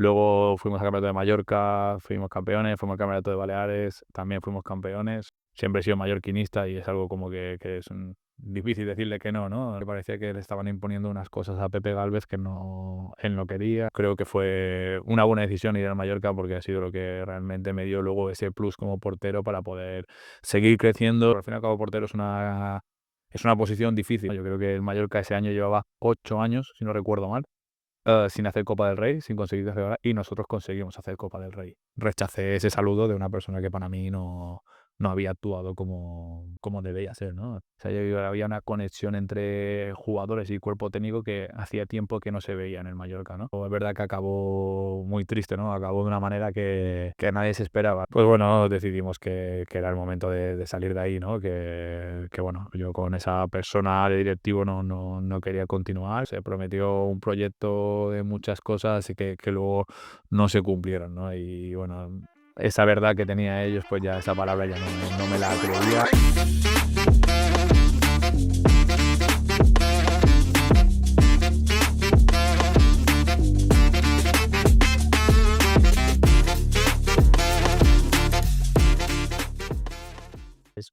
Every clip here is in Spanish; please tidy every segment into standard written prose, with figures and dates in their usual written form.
Luego fuimos al Campeonato de Mallorca, fuimos campeones, fuimos al Campeonato de Baleares, también fuimos campeones. Siempre he sido mallorquinista y es algo como que es difícil decirle que no, ¿no? Me parecía que le estaban imponiendo unas cosas a Pepe Gálvez que no, él no quería. Creo que fue una buena decisión ir al Mallorca porque ha sido lo que realmente me dio luego ese plus como portero para poder seguir creciendo. Al fin y al cabo, portero es una posición difícil. Yo creo que el Mallorca ese año llevaba 8 años, si no recuerdo mal, sin hacer Copa del Rey, sin conseguir hacer, y nosotros conseguimos hacer Copa del Rey. Rechacé ese saludo de una persona que para mí no había actuado como debía ser, ¿no? O sea, había una conexión entre jugadores y cuerpo técnico que hacía tiempo que no se veía en el Mallorca, ¿no? Es verdad que acabó muy triste, ¿no? Acabó de una manera que nadie se esperaba. Pues bueno, decidimos que era el momento de salir de ahí, ¿no? Que bueno, yo con esa persona de directivo no quería continuar. Se prometió un proyecto de muchas cosas y que luego no se cumplieron, ¿no? Y bueno, esa verdad que tenía ellos, pues ya esa palabra ya no me la creía.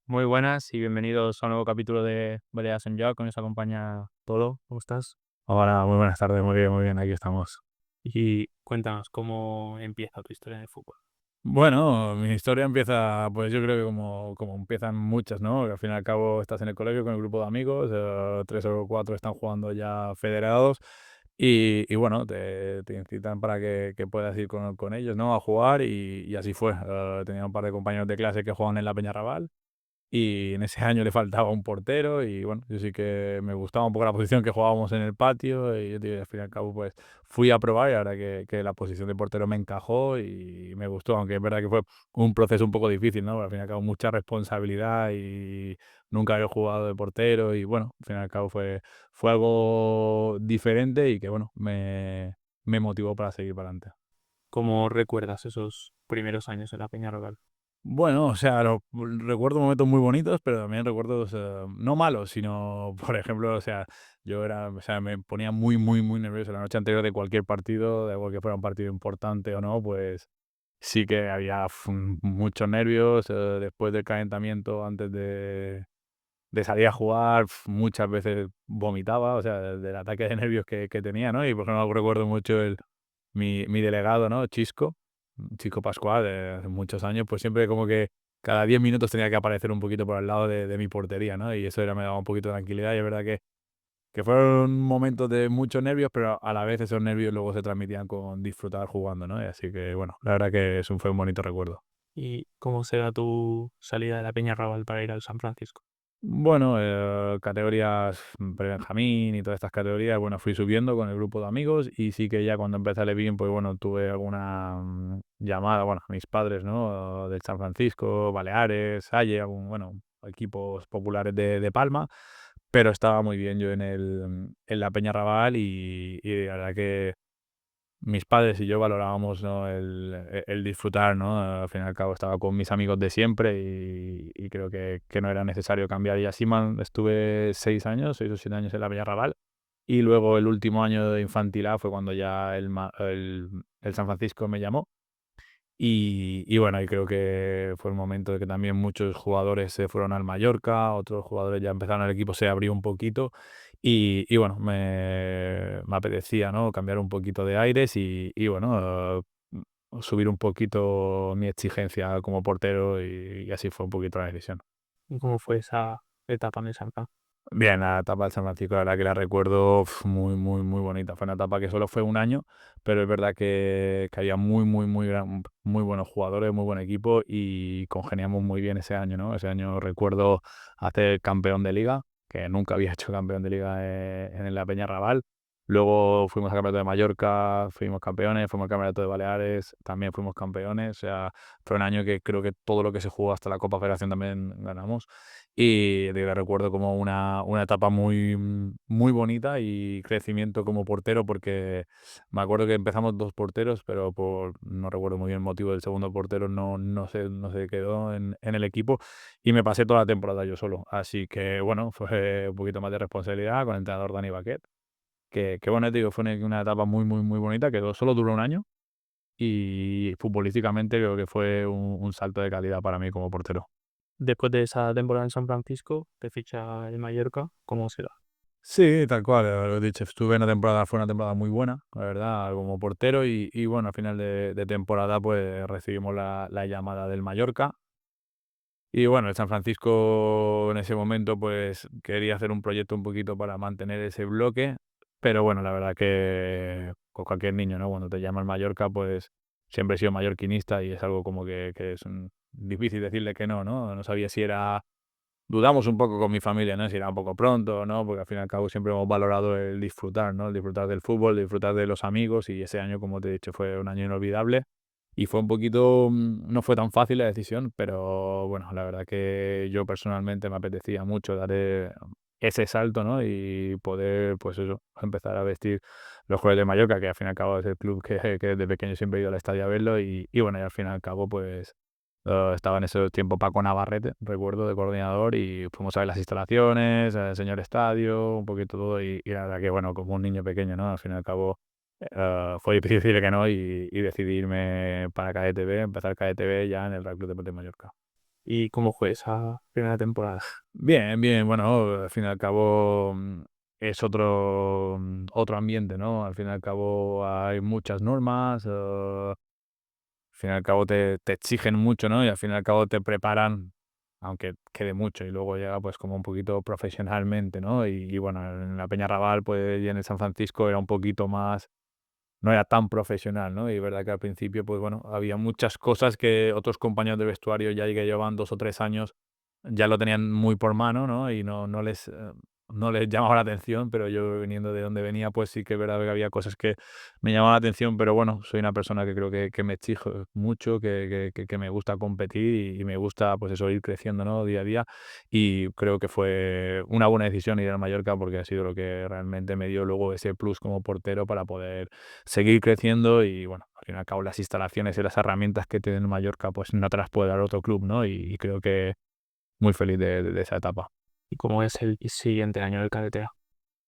Muy buenas y bienvenidos a un nuevo capítulo de Baleas en Joc, que nos acompaña todo. ¿Cómo estás? Hola, muy buenas tardes, muy bien, aquí estamos. Y cuéntanos cómo empieza tu historia en el fútbol. Bueno, mi historia empieza, pues yo creo que como empiezan muchas, ¿no? Que al fin y al cabo estás en el colegio con el grupo de amigos, 3 o 4 están jugando ya federados y bueno, te incitan para que puedas ir con ellos, ¿no? A jugar y así fue. Tenía un par de compañeros de clase que jugaban en la Peñarrabal. Y en ese año le faltaba un portero y bueno, yo sí que me gustaba un poco la posición que jugábamos en el patio y yo digo, al fin y al cabo pues fui a probar y ahora que la posición de portero me encajó y me gustó, aunque es verdad que fue un proceso un poco difícil, ¿no? Porque al fin y al cabo mucha responsabilidad y nunca había jugado de portero y bueno, al fin y al cabo fue algo diferente y que bueno, me motivó para seguir para adelante. ¿Cómo recuerdas esos primeros años en la Peñarol? Bueno, o sea, recuerdo momentos muy bonitos, pero también recuerdos, no malos, sino, por ejemplo, o sea, o sea, me ponía muy nervioso la noche anterior de cualquier partido, de igual que fuera un partido importante o no, pues sí que había muchos nervios, después del calentamiento, antes de salir a jugar, muchas veces vomitaba, o sea, del ataque de nervios que tenía, ¿no? Y por ejemplo, recuerdo mucho mi delegado, ¿no? Chisco Pascual, de hace muchos años, pues siempre como que cada 10 minutos tenía que aparecer un poquito por al lado de mi portería, ¿no? Y eso me daba un poquito de tranquilidad y es verdad que fueron momentos de muchos nervios, pero a la vez esos nervios luego se transmitían con disfrutar jugando, ¿no? Y así que bueno, la verdad que fue un bonito recuerdo. ¿Y cómo será tu salida de la Peñarol para ir al San Francisco? Bueno, categorías pre-Benjamín y todas estas categorías, bueno, fui subiendo con el grupo de amigos y sí que ya cuando empecé a Levin, pues bueno, tuve alguna llamada, bueno, a mis padres, ¿no? Del San Francisco, Baleares, Salle, bueno, equipos populares de Palma, pero estaba muy bien yo en la Peña Raval y la verdad que mis padres y yo valorábamos, ¿no? el disfrutar, ¿no? Al fin y al cabo estaba con mis amigos de siempre y creo que no era necesario cambiar. Y así estuve 6 años, 6 o 7 años en la Villarrabal. Y luego el último año de infantil A fue cuando ya el San Francisco me llamó. Y bueno, y creo que fue el momento de que también muchos jugadores se fueron al Mallorca, otros jugadores ya empezaron, el equipo se abrió un poquito y bueno, me apetecía, ¿no? Cambiar un poquito de aires y bueno, subir un poquito mi exigencia como portero y así fue un poquito la decisión. ¿Y cómo fue esa etapa en el San Fran? Bien, la etapa del San Francisco, la verdad que la recuerdo muy bonita. Fue una etapa que solo fue un año, pero es verdad que había muy buenos jugadores, muy buen equipo y congeniamos muy bien ese año, ¿no? Ese año recuerdo hacer campeón de liga, que nunca había hecho campeón de liga en la Peñarrabal. Luego fuimos al Campeonato de Mallorca, fuimos campeones, fuimos al Campeonato de Baleares, también fuimos campeones. O sea, fue un año que creo que todo lo que se jugó hasta la Copa Federación también ganamos. Y recuerdo como una etapa muy bonita y crecimiento como portero, porque me acuerdo que empezamos 2 porteros, pero no recuerdo muy bien el motivo del segundo portero, no se quedó en el equipo y me pasé toda la temporada yo solo. Así que bueno, fue un poquito más de responsabilidad con el entrenador Dani Baquet, que bueno, te digo, fue una etapa muy bonita, que solo duró un año. y futbolísticamente creo que fue un salto de calidad para mí como portero. Después de esa temporada en San Francisco, te ficha el Mallorca, ¿cómo se da? Sí, tal cual, lo he dicho, estuve en una temporada, fue una temporada muy buena, la verdad, como portero y bueno, al final de temporada pues recibimos la llamada del Mallorca y bueno, el San Francisco en ese momento pues quería hacer un proyecto un poquito para mantener ese bloque, pero bueno, la verdad que con cualquier niño, ¿no? Cuando te llama el Mallorca pues siempre he sido mallorquinista y es algo como que es difícil decirle que no, ¿no? No sabía si era dudamos un poco con mi familia, ¿no? Si era un poco pronto o no, porque al fin y al cabo siempre hemos valorado el disfrutar, ¿no? El disfrutar del fútbol, disfrutar de los amigos y ese año, como te he dicho, fue un año inolvidable y fue un poquito, no fue tan fácil la decisión, pero bueno, la verdad que yo personalmente me apetecía mucho dar ese salto, ¿no? Y poder, pues eso, empezar a vestir los colores de Mallorca, que al fin y al cabo es el club que desde pequeño siempre he ido al estadio a verlo y bueno, y al fin y al cabo, pues estaba en ese tiempo Paco Navarrete, recuerdo, de coordinador, y fuimos a ver las instalaciones, enseñó el estadio, un poquito todo, y la verdad que, bueno, como un niño pequeño, ¿no? Al fin y al cabo, fue difícil decirle que no y decidí irme para KDTV, empezar KDTV ya en el Real Club Deportivo Mallorca. ¿Y cómo fue esa primera temporada? Bien, bien, bueno, al fin y al cabo es otro ambiente, ¿no? Al fin y al cabo hay muchas normas, al fin y al cabo te exigen mucho, ¿no? Y al fin y al cabo te preparan, aunque quede mucho, y luego llega pues como un poquito profesionalmente, ¿no? Y bueno, en la Peñarrabal, pues y en el San Francisco era un poquito más, no era tan profesional, ¿no? Y es verdad que al principio, pues bueno, había muchas cosas que otros compañeros de vestuario ya que llevaban 2 o 3 años ya lo tenían muy por mano, ¿no? Y no les llamaba la atención, pero yo viniendo de donde venía, pues sí que es verdad que había cosas que me llamaban la atención, pero bueno, soy una persona que creo que me exijo mucho, que me gusta competir y me gusta, pues eso, ir creciendo, ¿no? Día a día. Y creo que fue una buena decisión ir al Mallorca porque ha sido lo que realmente me dio luego ese plus como portero para poder seguir creciendo y bueno, al fin y al cabo las instalaciones y las herramientas que tiene el Mallorca, pues no te las puede dar otro club, ¿no? Y creo que muy feliz de esa etapa. ¿Y cómo es el siguiente año del KDTA?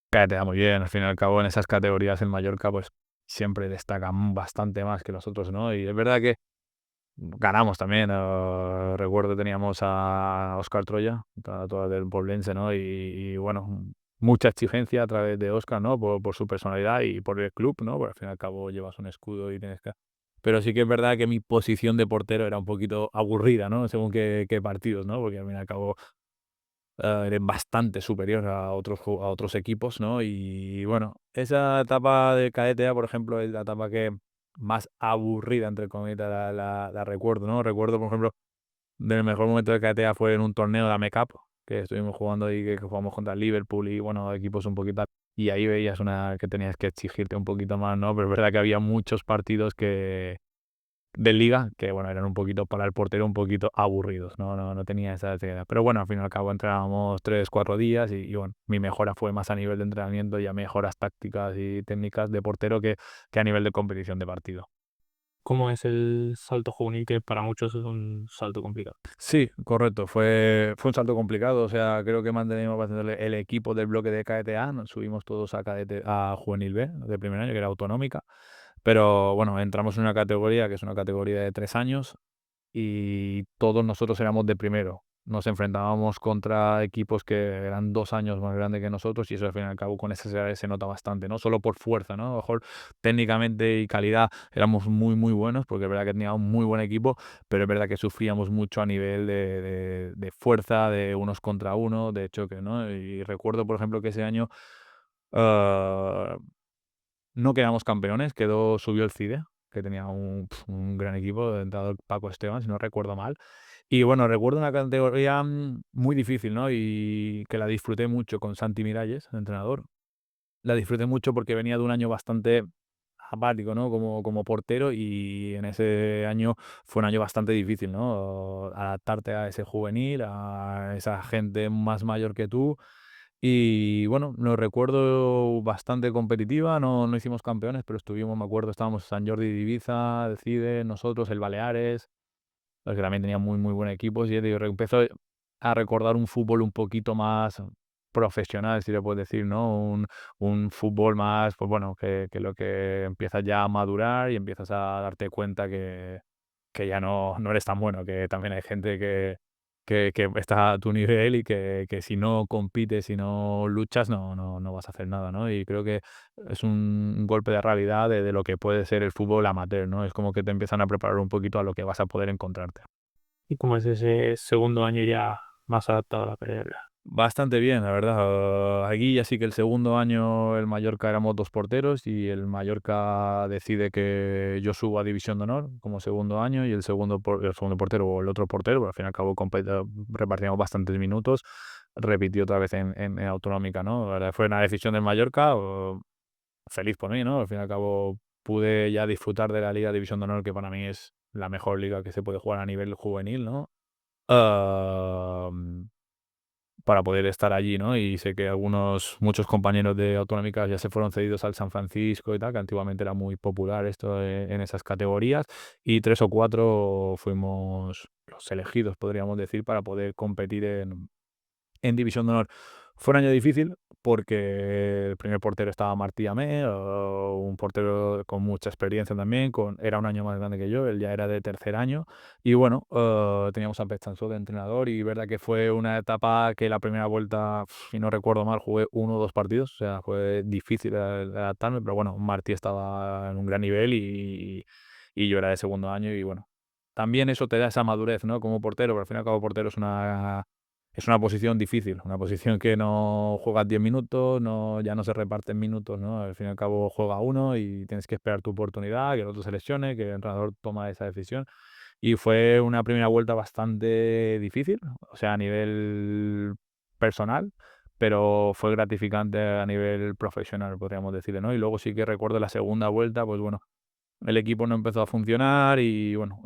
Te da muy bien, al fin y al cabo en esas categorías en Mallorca, pues siempre destacan bastante más que los otros, ¿no? Y es verdad que ganamos también, recuerdo teníamos a Óscar Troya, todo del Poblense, ¿no? Y bueno, mucha exigencia a través de Óscar, ¿no? Por su personalidad y por el club, ¿no? Porque al fin y al cabo llevas un escudo y tienes que... Pero sí que es verdad que mi posición de portero era un poquito aburrida, ¿no? Según qué partidos, ¿no? Porque al fin y al cabo eres bastante superior a otros equipos, ¿no? Y bueno, esa etapa de cadete A, por ejemplo, es la etapa que más aburrida, entre comillas, la recuerdo, ¿no? Recuerdo, por ejemplo, del mejor momento de cadete A fue en un torneo de AME Cup, que estuvimos jugando ahí, que jugamos contra el Liverpool y, bueno, equipos un poquito... Y ahí veías que tenías que exigirte un poquito más, ¿no? Pero es verdad que había muchos partidos de liga, que bueno, eran un poquito para el portero un poquito aburridos, no tenía esa seriedad. Pero bueno, al fin y al cabo entrenábamos 3, 4 días y bueno, mi mejora fue más a nivel de entrenamiento y a mejoras tácticas y técnicas de portero que a nivel de competición de partido. ¿Cómo es el salto juvenil? Que para muchos es un salto complicado. Sí, correcto, fue un salto complicado, o sea, creo que mantenimos bastante el equipo del bloque de cadete A, nos subimos todos a Juvenil B de primer año, que era autonómica, pero bueno, entramos en una categoría que es una categoría de 3 años y todos nosotros éramos de primero. Nos enfrentábamos contra equipos que eran 2 años más grandes que nosotros y eso al fin y al cabo con esas edades se nota bastante, no solo por fuerza, ¿no? A lo mejor técnicamente y calidad éramos muy, muy buenos, porque es verdad que teníamos un muy buen equipo, pero es verdad que sufríamos mucho a nivel de fuerza, de unos contra uno, de choque, ¿no? Y recuerdo, por ejemplo, que ese año, ah, no quedamos campeones, subió el CIDE, que tenía un gran equipo, de entrenador Paco Esteban, si no recuerdo mal. Y bueno, recuerdo una categoría muy difícil, ¿no? Y que la disfruté mucho con Santi Miralles, el entrenador. La disfruté mucho porque venía de un año bastante apático, ¿no? Como portero y en ese año fue un año bastante difícil, ¿no? Adaptarte a ese juvenil, a esa gente más mayor que tú y bueno, lo recuerdo bastante competitiva, no hicimos campeones, pero estuvimos, me acuerdo, estábamos en San Jordi de Ibiza, el CIDE, nosotros, el Baleares, los que también tenían muy, muy buen equipo, y ya te digo, empezó a recordar un fútbol un poquito más profesional, si le puedes decir, ¿no? Un fútbol más, pues bueno, que lo que empiezas ya a madurar y empiezas a darte cuenta que ya no eres tan bueno, que también hay gente que está a tu nivel y que si no compites, si no luchas, no vas a hacer nada, ¿no? Y creo que es un golpe de realidad de lo que puede ser el fútbol amateur, ¿no? Es como que te empiezan a preparar un poquito a lo que vas a poder encontrarte. ¿Y cómo es ese segundo año ya más adaptado a la carrera? Bastante bien, la verdad. Aquí ya sí que el segundo año el Mallorca éramos 2 porteros y el Mallorca decide que yo subo a División de Honor como segundo año y el segundo portero o el otro portero, pero al fin y al cabo repartíamos bastantes minutos, repitió otra vez en Autonómica, ¿no? La verdad fue una decisión del Mallorca, feliz por mí, ¿no? Al fin y al cabo pude ya disfrutar de la Liga División de Honor, que para mí es la mejor liga que se puede jugar a nivel juvenil, ¿no? Am, para poder estar allí, ¿no? Y sé que muchos compañeros de autonómicas ya se fueron cedidos al San Francisco y tal, que antiguamente era muy popular esto en esas categorías, y 3 o 4 fuimos los elegidos, podríamos decir, para poder competir en División de Honor. Fue un año difícil porque el primer portero estaba Martí Amé, un portero con mucha experiencia también, era un año más grande que yo, él ya era de tercer año. Y bueno, teníamos a Pep Sansó de entrenador y verdad que fue una etapa que la primera vuelta, si no recuerdo mal, jugué 1 o 2 partidos, o sea, fue difícil adaptarme, pero bueno, Martí estaba en un gran nivel y yo era de segundo año y bueno, también eso te da esa madurez, ¿no? Como portero, pero al fin y al cabo portero es una posición difícil, una posición que no juegas 10 minutos, ya no se reparten minutos, ¿no? Al fin y al cabo juega uno y tienes que esperar tu oportunidad, que el otro se lesione, que el entrenador toma esa decisión. Y fue una primera vuelta bastante difícil, o sea, a nivel personal, pero fue gratificante a nivel profesional, podríamos decirle, ¿no? Y luego sí que recuerdo la segunda vuelta, pues bueno, el equipo no empezó a funcionar y bueno,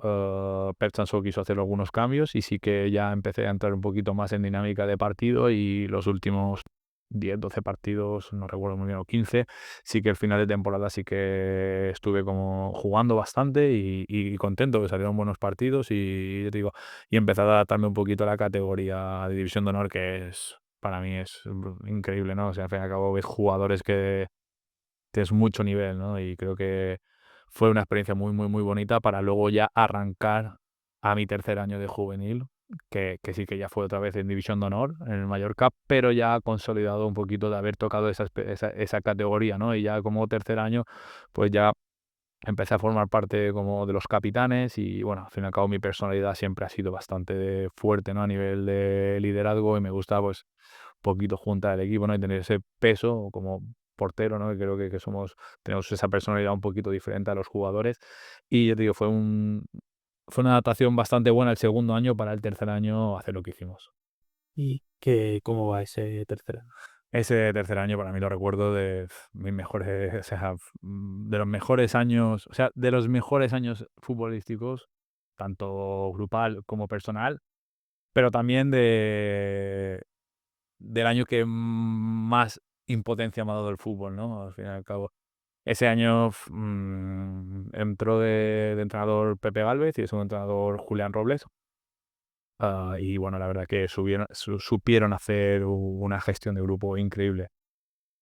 Pep Sansó quiso hacer algunos cambios y sí que ya empecé a entrar un poquito más en dinámica de partido y los últimos 10 12 partidos, no recuerdo muy bien, o 15, sí que el final de temporada sí que estuve como jugando bastante y contento, que salieron buenos partidos y yo te digo, y empecé a adaptarme un poquito a la categoría de División de Honor, que para mí es increíble, ¿no? O sea, al fin y al cabo ves jugadores que tienes mucho nivel, ¿no? Y creo que fue una experiencia muy, muy, muy bonita para luego ya arrancar a mi tercer año de juvenil, que sí que ya fue otra vez en División de Honor, en el Mallorca, pero ya consolidado un poquito de haber tocado esa categoría, ¿no? Y ya como tercer año, pues ya empecé a formar parte como de los capitanes y bueno, al fin y al cabo mi personalidad siempre ha sido bastante fuerte, ¿no? A nivel de liderazgo y me gusta pues un poquito juntar al equipo, ¿no? Y tener ese peso como portero, ¿no? Que creo que tenemos esa personalidad un poquito diferente a los jugadores. Y yo te digo, fue una adaptación bastante buena el segundo año para el tercer año hacer lo que hicimos. ¿Y cómo va ese tercer año? Ese tercer año para mí lo recuerdo de mis mejores, o sea, de los mejores años, o sea, de los mejores años futbolísticos, tanto grupal como personal, pero también del año que más impotencia me ha dado el fútbol, ¿no? Al fin y al cabo. Ese año entró de entrenador Pepe Gálvez y de segundo entrenador Julián Robles. Y bueno, la verdad que supieron hacer una gestión de grupo increíble.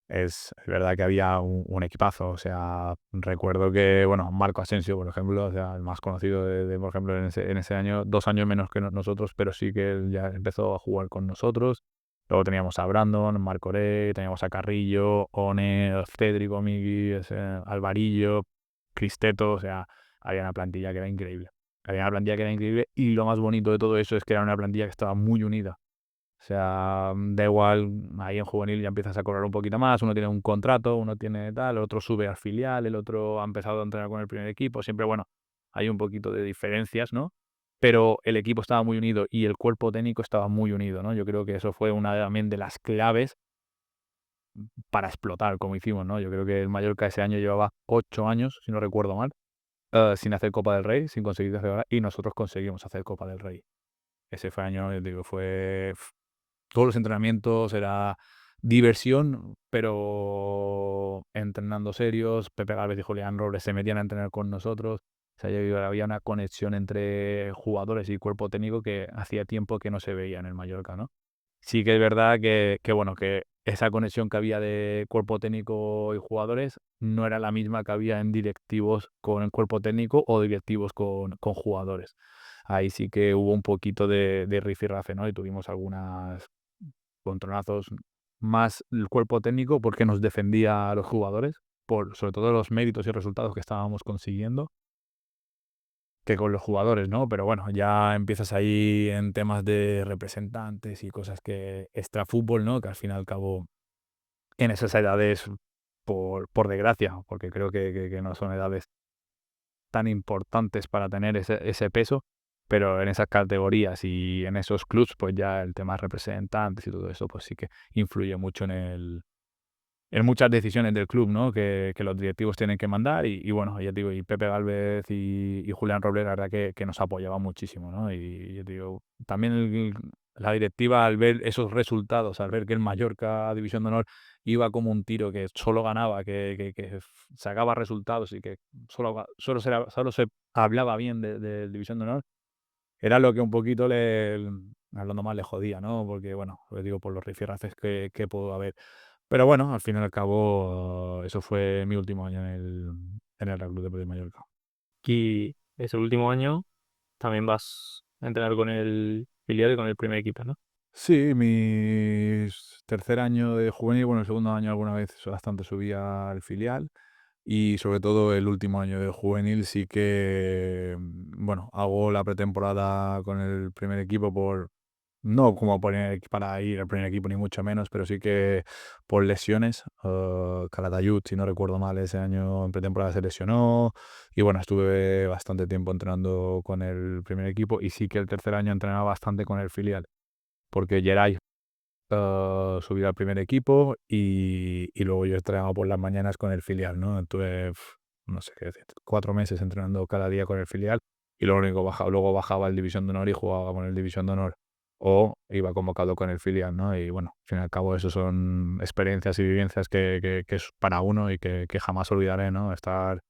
Es verdad que había un equipazo, o sea, recuerdo que, bueno, Marco Asensio, por ejemplo, o sea, el más conocido por ejemplo, en ese año, 2 años menos que nosotros, pero sí que él ya empezó a jugar con nosotros. Luego teníamos a Brandon, Marco Rey, teníamos a Carrillo, One, Cédric, Migui, Alvarillo, Cristeto, o sea, había una plantilla que era increíble. Había una plantilla que era increíble y lo más bonito de todo eso es que era una plantilla que estaba muy unida. O sea, da igual, ahí en juvenil ya empiezas a cobrar un poquito más, uno tiene un contrato, uno tiene tal, el otro sube al filial, el otro ha empezado a entrenar con el primer equipo, siempre, bueno, hay un poquito de diferencias, ¿no? Pero el equipo estaba muy unido y el cuerpo técnico estaba muy unido, ¿no? Yo creo que eso fue una también de las claves para explotar, como hicimos, ¿no? Yo creo que el Mallorca ese año llevaba 8 años, si no recuerdo mal, sin hacer Copa del Rey, sin conseguir hacer y nosotros conseguimos hacer Copa del Rey. Ese fue año, yo digo, fue todos los entrenamientos, era diversión, pero entrenando serios. Pepe Gálvez y Julián Robles se metían a entrenar con nosotros. O sea, había una conexión entre jugadores y cuerpo técnico que hacía tiempo que no se veía en el Mallorca, ¿no? Sí que es verdad que, bueno, que esa conexión que había de cuerpo técnico y jugadores no era la misma que había en directivos con el cuerpo técnico o directivos con jugadores. Ahí sí que hubo un poquito de rifirrafe, ¿no? Y tuvimos algunas controlazos más el cuerpo técnico porque nos defendía a los jugadores, por sobre todo los méritos y resultados que estábamos consiguiendo, que con los jugadores, ¿no? Pero bueno, ya empiezas ahí en temas de representantes y cosas que extra fútbol, ¿no? Que al fin y al cabo en esas edades, por desgracia, porque creo que no son edades tan importantes para tener ese peso, pero en esas categorías y en esos clubs, pues ya el tema de representantes y todo eso, pues sí que influye mucho en muchas decisiones del club, ¿no? Que los directivos tienen que mandar y bueno, ya te digo, y Pepe Gálvez y Julián Robles, la verdad que nos apoyaban muchísimo, ¿no? Y ya te digo, también la directiva al ver esos resultados, al ver que el Mallorca División de Honor iba como un tiro, que solo ganaba, que sacaba resultados y que solo se hablaba bien de División de Honor, era lo que un poquito hablando mal, le jodía, ¿no? Porque, bueno, lo digo, por los rifirrafes que pudo haber. Pero bueno, al fin y al cabo, eso fue mi último año en el Real Club Deportivo Mallorca. Y ese último año también vas a entrenar con el filial y con el primer equipo, ¿no? Sí, mi tercer año de juvenil, bueno, el segundo año alguna vez bastante subía al filial y sobre todo el último año de juvenil sí que, bueno, hago la pretemporada con el primer equipo no como para ir al primer equipo ni mucho menos, pero sí que por lesiones. Calatayud, si no recuerdo mal, ese año en pretemporada se lesionó y bueno, estuve bastante tiempo entrenando con el primer equipo y sí que el tercer año entrenaba bastante con el filial, porque Geray subí al primer equipo y luego yo entrenaba por las mañanas con el filial, ¿no? Estuve, no sé qué decir, 4 meses entrenando cada día con el filial y luego bajaba al División de Honor y jugaba con el División de Honor o iba convocado con el filial, ¿no? Y bueno, al fin y al cabo eso son experiencias y vivencias que es para uno y que jamás olvidaré, ¿no? Estar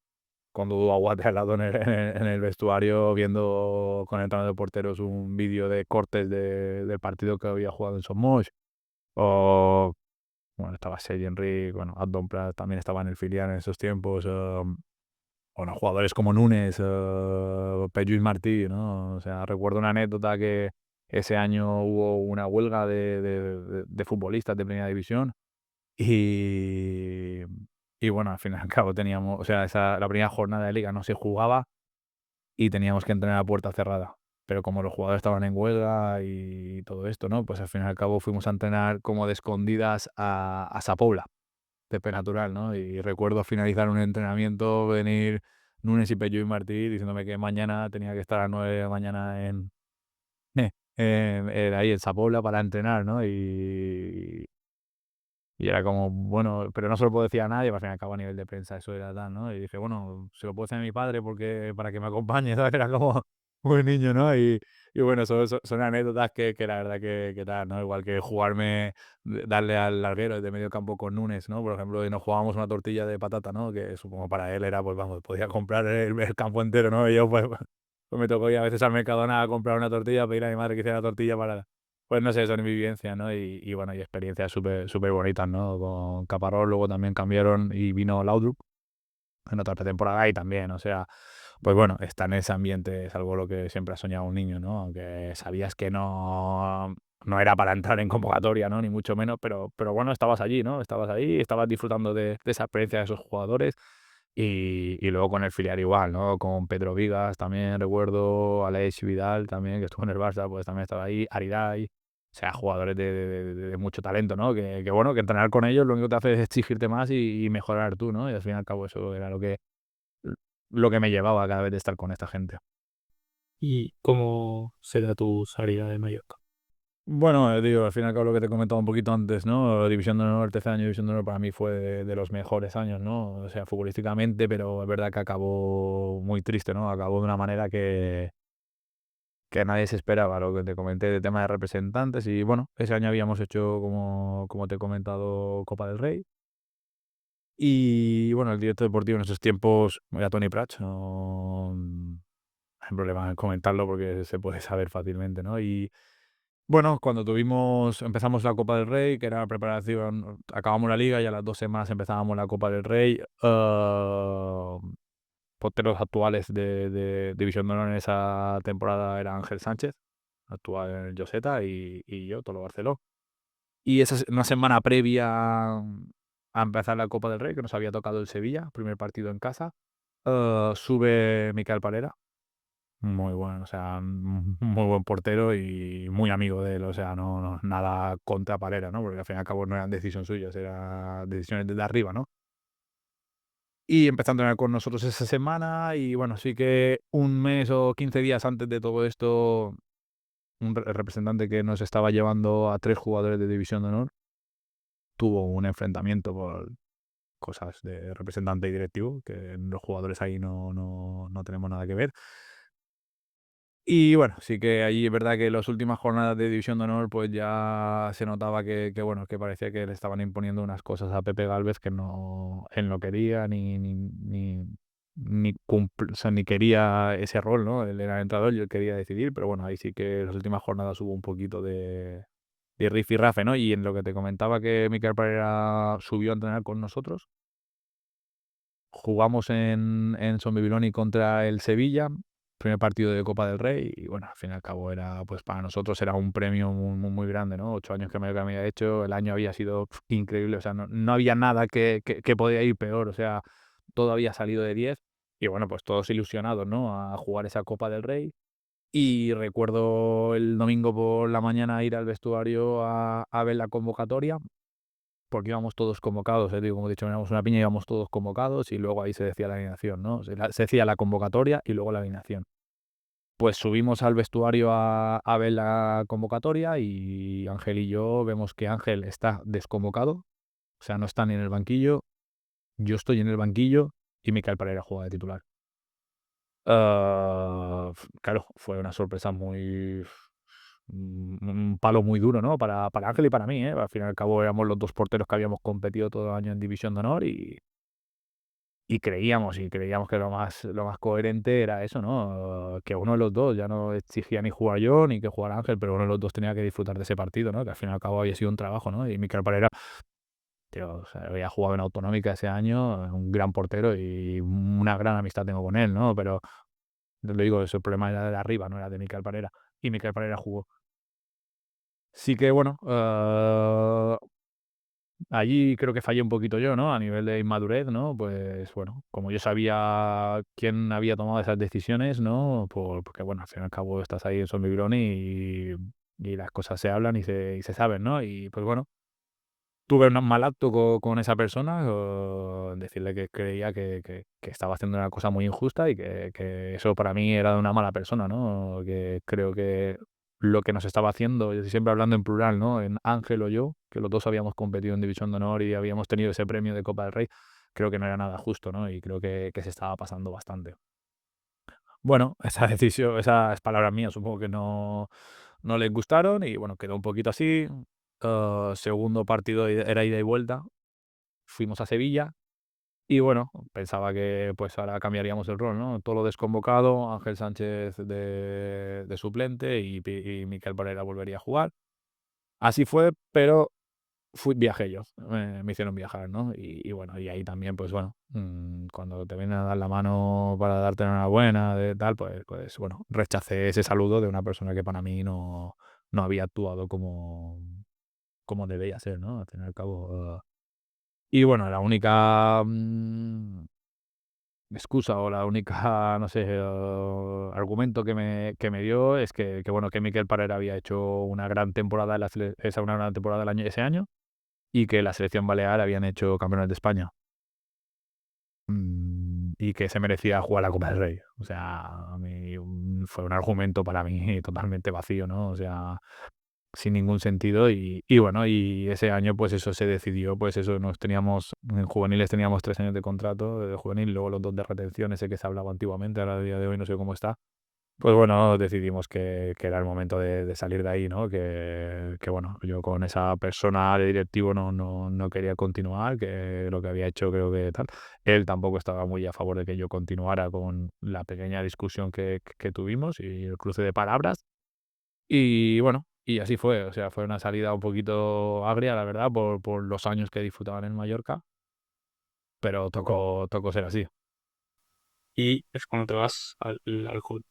con Dudu Aguate al lado en el vestuario viendo con el entrenador de porteros un vídeo de cortes del partido que había jugado en Somos o, bueno, estaba Sergi Enric, bueno, Abdon Prat también estaba en el filial en esos tiempos, bueno, jugadores como Nunes, Lluís Martí, ¿no? O sea, recuerdo una anécdota que ese año hubo una huelga de futbolistas de primera división y, y bueno, al fin y al cabo teníamos, o sea, la primera jornada de liga no se jugaba y teníamos que entrenar a puerta cerrada. Pero como los jugadores estaban en huelga y todo esto, ¿no? Pues al fin y al cabo fuimos a entrenar como de escondidas a Sa Pobla, Pepe Natural, ¿no? Y recuerdo finalizar un entrenamiento, venir Nunes y Pello y Martí diciéndome que mañana tenía que estar a las 9 de la mañana ahí en Sa Pobla para entrenar, ¿no? Y era como, bueno, pero no se lo puedo decir a nadie, al fin y al cabo a nivel de prensa eso era tal, ¿no? Y dije, bueno, se lo puedo decir a mi padre porque para que me acompañe, ¿sabes? Era como muy niño, ¿no? Y bueno, son anécdotas que la verdad que tal, ¿no? Igual que jugarme, darle al larguero de medio campo con Nunes, ¿no? Por ejemplo, y nos jugábamos una tortilla de patata, ¿no? Que supongo para él era, pues vamos, podía comprar el campo entero, ¿no? Y yo pues me tocó ir a veces al Mercadona a comprar una tortilla, pedir a mi madre que hiciera la tortilla para pues no sé, son mi vivencia, ¿no? Y bueno, y experiencias súper bonitas, ¿no? Con Caparrós luego también cambiaron y vino Laudrup en otra pretemporada y también, o sea, pues bueno, estar en ese ambiente es algo lo que siempre ha soñado un niño, ¿no? Aunque sabías que no era para entrar en convocatoria, ¿no? Ni mucho menos, pero bueno, estabas allí, ¿no? Estabas ahí, estabas disfrutando de esa experiencia de esos jugadores y luego con el filial igual, ¿no? Con Pedro Vigas también recuerdo, Aleix Vidal también, que estuvo en el Barça, pues también estaba ahí, Aridai, o sea, jugadores de mucho talento, ¿no? Que bueno, que entrenar con ellos lo único que te hace es exigirte más y mejorar tú, ¿no? Y al fin y al cabo eso era lo que me llevaba cada vez de estar con esta gente. ¿Y cómo será tu salida de Mallorca? Bueno, digo, al fin y al cabo lo que te he comentado un poquito antes, ¿no? División de Honor, tercer año de División de Honor para mí fue de los mejores años, ¿no? O sea, futbolísticamente, pero es verdad que acabó muy triste, ¿no? Acabó de una manera que nadie se esperaba, lo que te comenté de tema de representantes y bueno, ese año habíamos hecho, como te he comentado, Copa del Rey y bueno, el director deportivo en esos tiempos era Tony Pratch, no hay problema en comentarlo porque se puede saber fácilmente, ¿no? Bueno, cuando empezamos la Copa del Rey, que era la preparación, acabamos la liga y a las 2 semanas empezábamos la Copa del Rey. Porteros actuales de División de Honor en esa temporada era Ángel Sánchez, actual en el Lloseta, y yo, Tolo Barceló. Y esa una semana previa a empezar la Copa del Rey, que nos había tocado el Sevilla, primer partido en casa, sube Mikel Parera, muy bueno, o sea, muy buen portero y muy amigo de él, o sea, no nada contra Parera, ¿no? Porque al fin y al cabo no eran decisiones suyas, eran decisiones desde arriba, ¿no? Y empezó a entrenar con nosotros esa semana y, bueno, sí que un mes o 15 días antes de todo esto, el representante que nos estaba llevando a 3 jugadores de División de Honor tuvo un enfrentamiento por cosas de representante y directivo, que los jugadores ahí no tenemos nada que ver. Y bueno, sí que allí es verdad que las últimas jornadas de División de Honor, pues ya se notaba bueno, que parecía que le estaban imponiendo unas cosas a Pepe Gálvez que él no quería o sea, ni quería ese rol, ¿no? Él era el entrenador y él quería decidir, pero bueno, ahí sí que en las últimas jornadas hubo un poquito de rifirrafe, ¿no? Y en lo que te comentaba que Mikel Pereira subió a entrenar con nosotros, jugamos en Son Bibiloni contra el Sevilla, primer partido de Copa del Rey, y bueno, al fin y al cabo era, pues para nosotros era un premio muy grande, ¿no? 8 años que me había hecho, el año había sido increíble, o sea, no había nada que podía ir peor, o sea, todo había salido de 10 y bueno, pues todos ilusionados, ¿no? A jugar esa Copa del Rey. Y recuerdo el domingo por la mañana ir al vestuario a ver la convocatoria, porque íbamos todos convocados, digo, como he dicho, éramos una piña, íbamos todos convocados y luego ahí se decía la alineación, ¿no? Se decía la convocatoria y luego la alineación. Pues subimos al vestuario a ver la convocatoria y Ángel y yo vemos que Ángel está desconvocado, o sea, no está ni en el banquillo, yo estoy en el banquillo y Mikel Pereira juega de titular. Claro, fue una sorpresa un palo muy duro, ¿no? Para Ángel y para mí, ¿eh? Al fin y al cabo éramos los 2 porteros que habíamos competido todo el año en División de Honor y creíamos que lo más coherente era eso, ¿no? Que uno de los 2, ya no exigía ni jugar yo ni que jugara Ángel, pero uno de los 2 tenía que disfrutar de ese partido, ¿no? Que al fin y al cabo había sido un trabajo, ¿no? Y Mikel Pereira, tío, o sea, había jugado en Autonómica ese año, un gran portero y una gran amistad tengo con él, ¿no? Pero yo le digo, ese problema era de arriba, no era de Mikel Pereira, y Mikel Pereira jugó. Sí que bueno, allí creo que fallé un poquito yo, ¿no? A nivel de inmadurez, ¿no? Pues bueno, como yo sabía quién había tomado esas decisiones, ¿no? Porque bueno, al fin y al cabo estás ahí en Son y las cosas se hablan y se saben, ¿no? Y pues bueno, tuve un mal acto con esa persona, decirle que creía que estaba haciendo una cosa muy injusta y que eso para mí era de una mala persona, ¿no? Que creo que lo que nos estaba haciendo, yo siempre hablando en plural, ¿no? En Ángel o yo, que los dos habíamos competido en División de Honor y habíamos tenido ese premio de Copa del Rey, creo que no era nada justo, ¿no? Y creo que se estaba pasando bastante. Bueno, esa decisión, esas palabras mías supongo que no les gustaron y bueno, quedó un poquito así. Segundo partido era ida y vuelta. Fuimos a Sevilla y bueno, pensaba que pues ahora cambiaríamos el rol, ¿no? Todo desconvocado, Ángel Sánchez de suplente y Mikel Pereira volvería a jugar. Así fue, pero viajé yo, me hicieron viajar, ¿no? Y bueno, y ahí también, pues bueno, cuando te vienen a dar la mano para darte una buena, de tal, pues bueno, rechacé ese saludo de una persona que para mí no había actuado como debía ser, ¿no? Al fin y al cabo. Y bueno, la única excusa o la única, no sé, argumento que me dio es que bueno, que Mikel Parera había hecho una gran temporada en una gran temporada ese año y que la selección balear habían hecho campeones de España. Y que se merecía jugar la Copa del Rey. O sea, a mí, fue un argumento para mí totalmente vacío, ¿no? O sea, sin ningún sentido y bueno, y ese año, pues eso se decidió, pues eso, en juveniles teníamos 3 años de contrato de juvenil, luego los 2 de retención, ese que se hablaba antiguamente, ahora a día de hoy no sé cómo está. Pues bueno, decidimos que era el momento de salir de ahí, ¿no? Que bueno, yo con esa persona de directivo no quería continuar, que lo que había hecho creo que tal. Él tampoco estaba muy a favor de que yo continuara con la pequeña discusión que tuvimos y el cruce de palabras. Y bueno, Y así fue, o sea, fue una salida un poquito agria, la verdad, por los años que disfrutaba en el Mallorca, pero tocó ser así. Y es cuando te vas al CUT.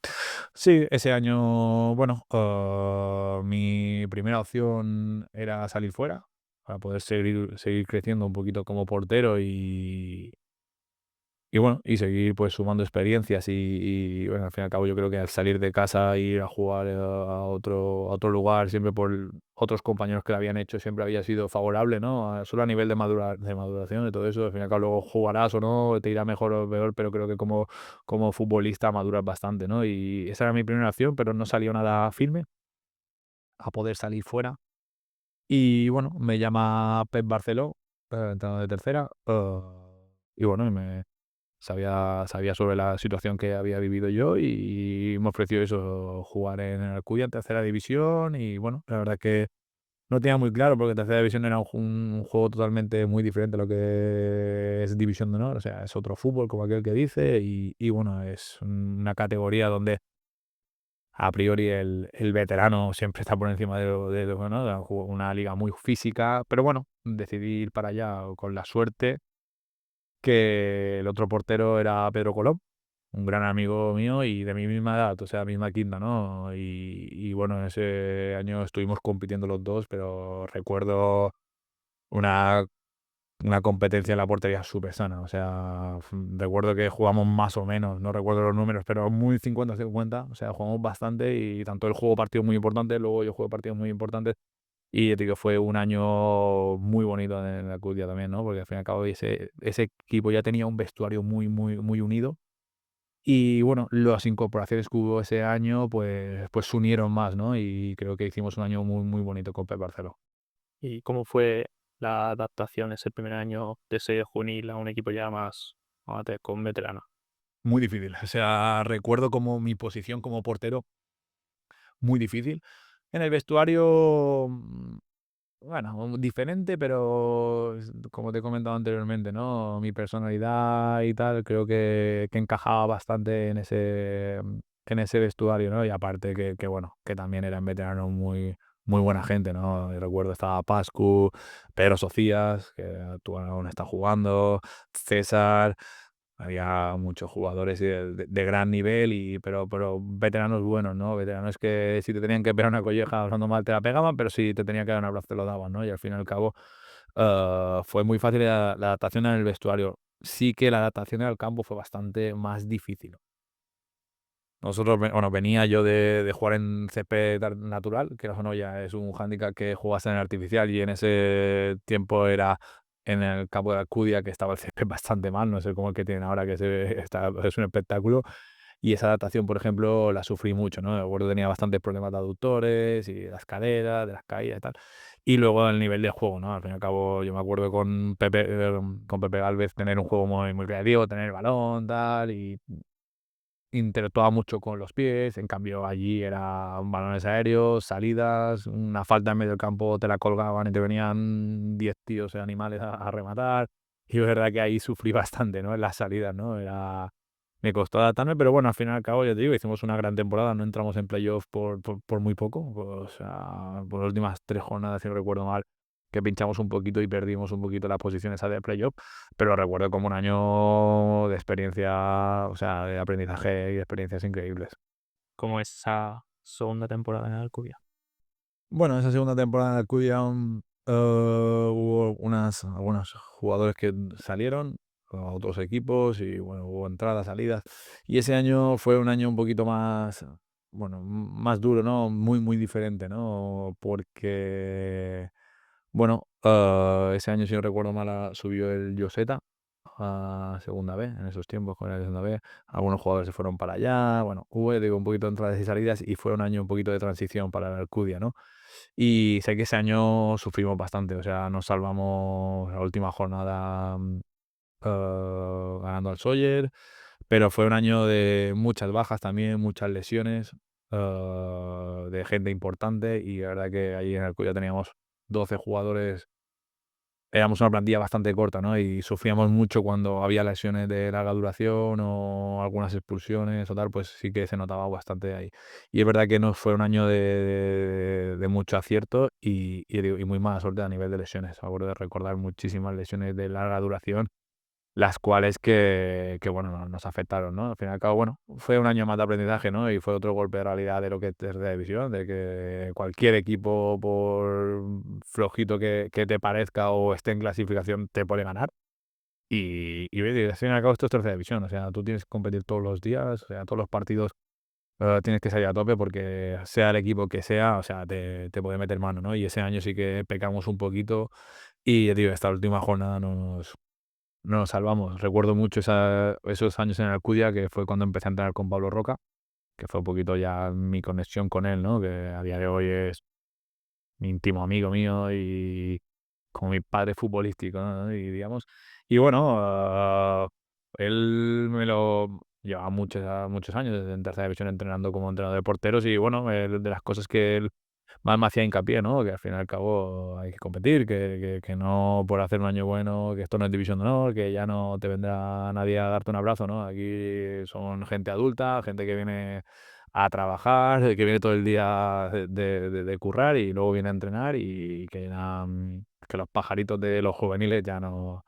Sí, ese año, bueno, mi primera opción era salir fuera para poder seguir creciendo un poquito como portero y bueno, y seguir pues sumando experiencias bueno, al fin y al cabo yo creo que al salir de casa, ir a jugar a otro lugar, siempre por otros compañeros que lo habían hecho, siempre había sido favorable, ¿no? Solo a nivel de maduración y todo eso, al fin y al cabo luego jugarás o no, te irá mejor o peor, pero creo que como futbolista maduras bastante, ¿no? Y esa era mi primera opción, pero no salió nada firme a poder salir fuera. Y bueno, me llama Pep Barceló, entrenador de tercera, y bueno, sabía sobre la situación que había vivido yo y me ofreció eso, jugar en el Alcudia en tercera división y bueno, la verdad que no tenía muy claro porque tercera división era un juego totalmente muy diferente a lo que es división de honor, o sea, es otro fútbol como aquel que dice y bueno, es una categoría donde a priori el veterano siempre está por encima bueno, una liga muy física, pero bueno, decidí ir para allá con la suerte que el otro portero era Pedro Colom, un gran amigo mío y de mi misma edad, o sea, misma quinta, ¿no? Y bueno, ese año estuvimos compitiendo los dos, pero recuerdo una, una competencia en la portería súper sana. O sea, recuerdo que jugamos más o menos, no recuerdo los números, pero muy 50-50. O sea, jugamos bastante y tanto él jugó partidos muy importantes, luego yo jugué partidos muy importantes. Y te digo, fue un año muy bonito en la Alcudia también, ¿no? Porque al fin y al cabo ese equipo ya tenía un vestuario muy, muy, muy unido y bueno, las incorporaciones que hubo ese año, pues se unieron más, ¿no? Y creo que hicimos un año muy, muy bonito con Pep Barceló. ¿Y cómo fue la adaptación ese primer año de ser juvenil a un equipo ya más con veterano? Muy difícil. O sea, recuerdo como mi posición como portero, muy difícil. En el vestuario, bueno, diferente, pero como te he comentado anteriormente, ¿no? Mi personalidad y tal, creo que encajaba bastante en ese vestuario, ¿no? Y aparte bueno, que también eran veteranos muy, muy buena gente, ¿no? Y recuerdo estaba Pascu, Pedro Socias, que aún está jugando, César. Había muchos jugadores de gran nivel, pero veteranos buenos, ¿no? Veteranos que si te tenían que pegar una colleja hablando mal te la pegaban, pero si te tenían que dar un abrazo te lo daban, ¿no? Y al fin y al cabo fue muy fácil la adaptación en el vestuario. Sí que la adaptación al campo fue bastante más difícil. Bueno, venía yo de jugar en césped natural, que o no ya es un hándicap que juegas en el artificial y en ese tiempo era en el campo de Alcudia que estaba el césped bastante mal, no sé cómo el que tienen ahora que es un espectáculo y esa adaptación, por ejemplo, la sufrí mucho, ¿no? Recuerdo que tenía bastantes problemas de aductores y de las caderas, de las caídas y tal. Y luego el nivel de juego, ¿no? Al fin y al cabo, yo me acuerdo con Pepe Gálvez tener un juego muy, muy creativo, tener el balón, tal, y interactuaba mucho con los pies, en cambio allí eran balones aéreos, salidas, una falta en medio del campo te la colgaban y te venían 10 tíos animales a rematar. Y es verdad que ahí sufrí bastante, ¿no? En las salidas, ¿no? Me costó adaptarme, pero bueno, al fin y al cabo, ya te digo, hicimos una gran temporada, no entramos en playoff por muy poco, o sea, por las últimas 3 jornadas, si no recuerdo mal, que pinchamos un poquito y perdimos un poquito las posiciones de playoff, pero recuerdo como un año de experiencia, o sea, de aprendizaje y de experiencias increíbles. ¿Cómo es esa segunda temporada en Alcubia? Bueno, esa segunda temporada en Alcudia hubo algunos jugadores que salieron a otros equipos y bueno, hubo entradas, salidas. Y ese año fue un año un poquito más, bueno, más duro, ¿no? Muy, muy diferente, ¿no? Porque, bueno, ese año, si no recuerdo mal, subió el Joseta a segunda B, en esos tiempos con la segunda B. Algunos jugadores se fueron para allá, bueno, hubo, digo, un poquito de entradas y salidas y fue un año un poquito de transición para el Alcudia, ¿no? Y sé que ese año sufrimos bastante, o sea, nos salvamos la última jornada ganando al Sóller, pero fue un año de muchas bajas también, muchas lesiones, de gente importante y la verdad que ahí en el Alcudia teníamos 12 jugadores éramos una plantilla bastante corta, ¿no? Y sufríamos mucho cuando había lesiones de larga duración o algunas expulsiones o tal, pues sí que se notaba bastante ahí. Y es verdad que no fue un año de mucho acierto y muy mala suerte a nivel de lesiones. Me acuerdo de recordar muchísimas lesiones de larga duración, las cuales que bueno, nos afectaron, ¿no? Al fin y al cabo, bueno, fue un año más de aprendizaje, ¿no? Y fue otro golpe de realidad de lo que es tercera división, de que cualquier equipo, por flojito que te parezca o esté en clasificación, te puede ganar. Oye, al fin y al cabo esto es tercera división, o sea, tú tienes que competir todos los días, o sea, todos los partidos, tienes que salir a tope porque sea el equipo que sea, o sea, te puede meter mano, ¿no? Y ese año sí que pecamos un poquito y, ya te digo, esta última jornada no nos salvamos. Recuerdo mucho esos años en el Alcudia, que fue cuando empecé a entrenar con Pablo Roca, que fue un poquito ya mi conexión con él, ¿no? Que a día de hoy es mi íntimo amigo mío y como mi padre futbolístico, ¿no? Y digamos, y bueno, él me lo llevaba muchos años desde en tercera división entrenando como entrenador de porteros y bueno, de las cosas que él más me hacía hincapié, ¿no? Que al fin y al cabo hay que competir, que no por hacer un año bueno, que esto no es división de honor, que ya no te vendrá nadie a darte un abrazo, ¿no? Aquí son gente adulta, gente que viene a trabajar, que viene todo el día de currar y luego viene a entrenar y que los pajaritos de los juveniles ya no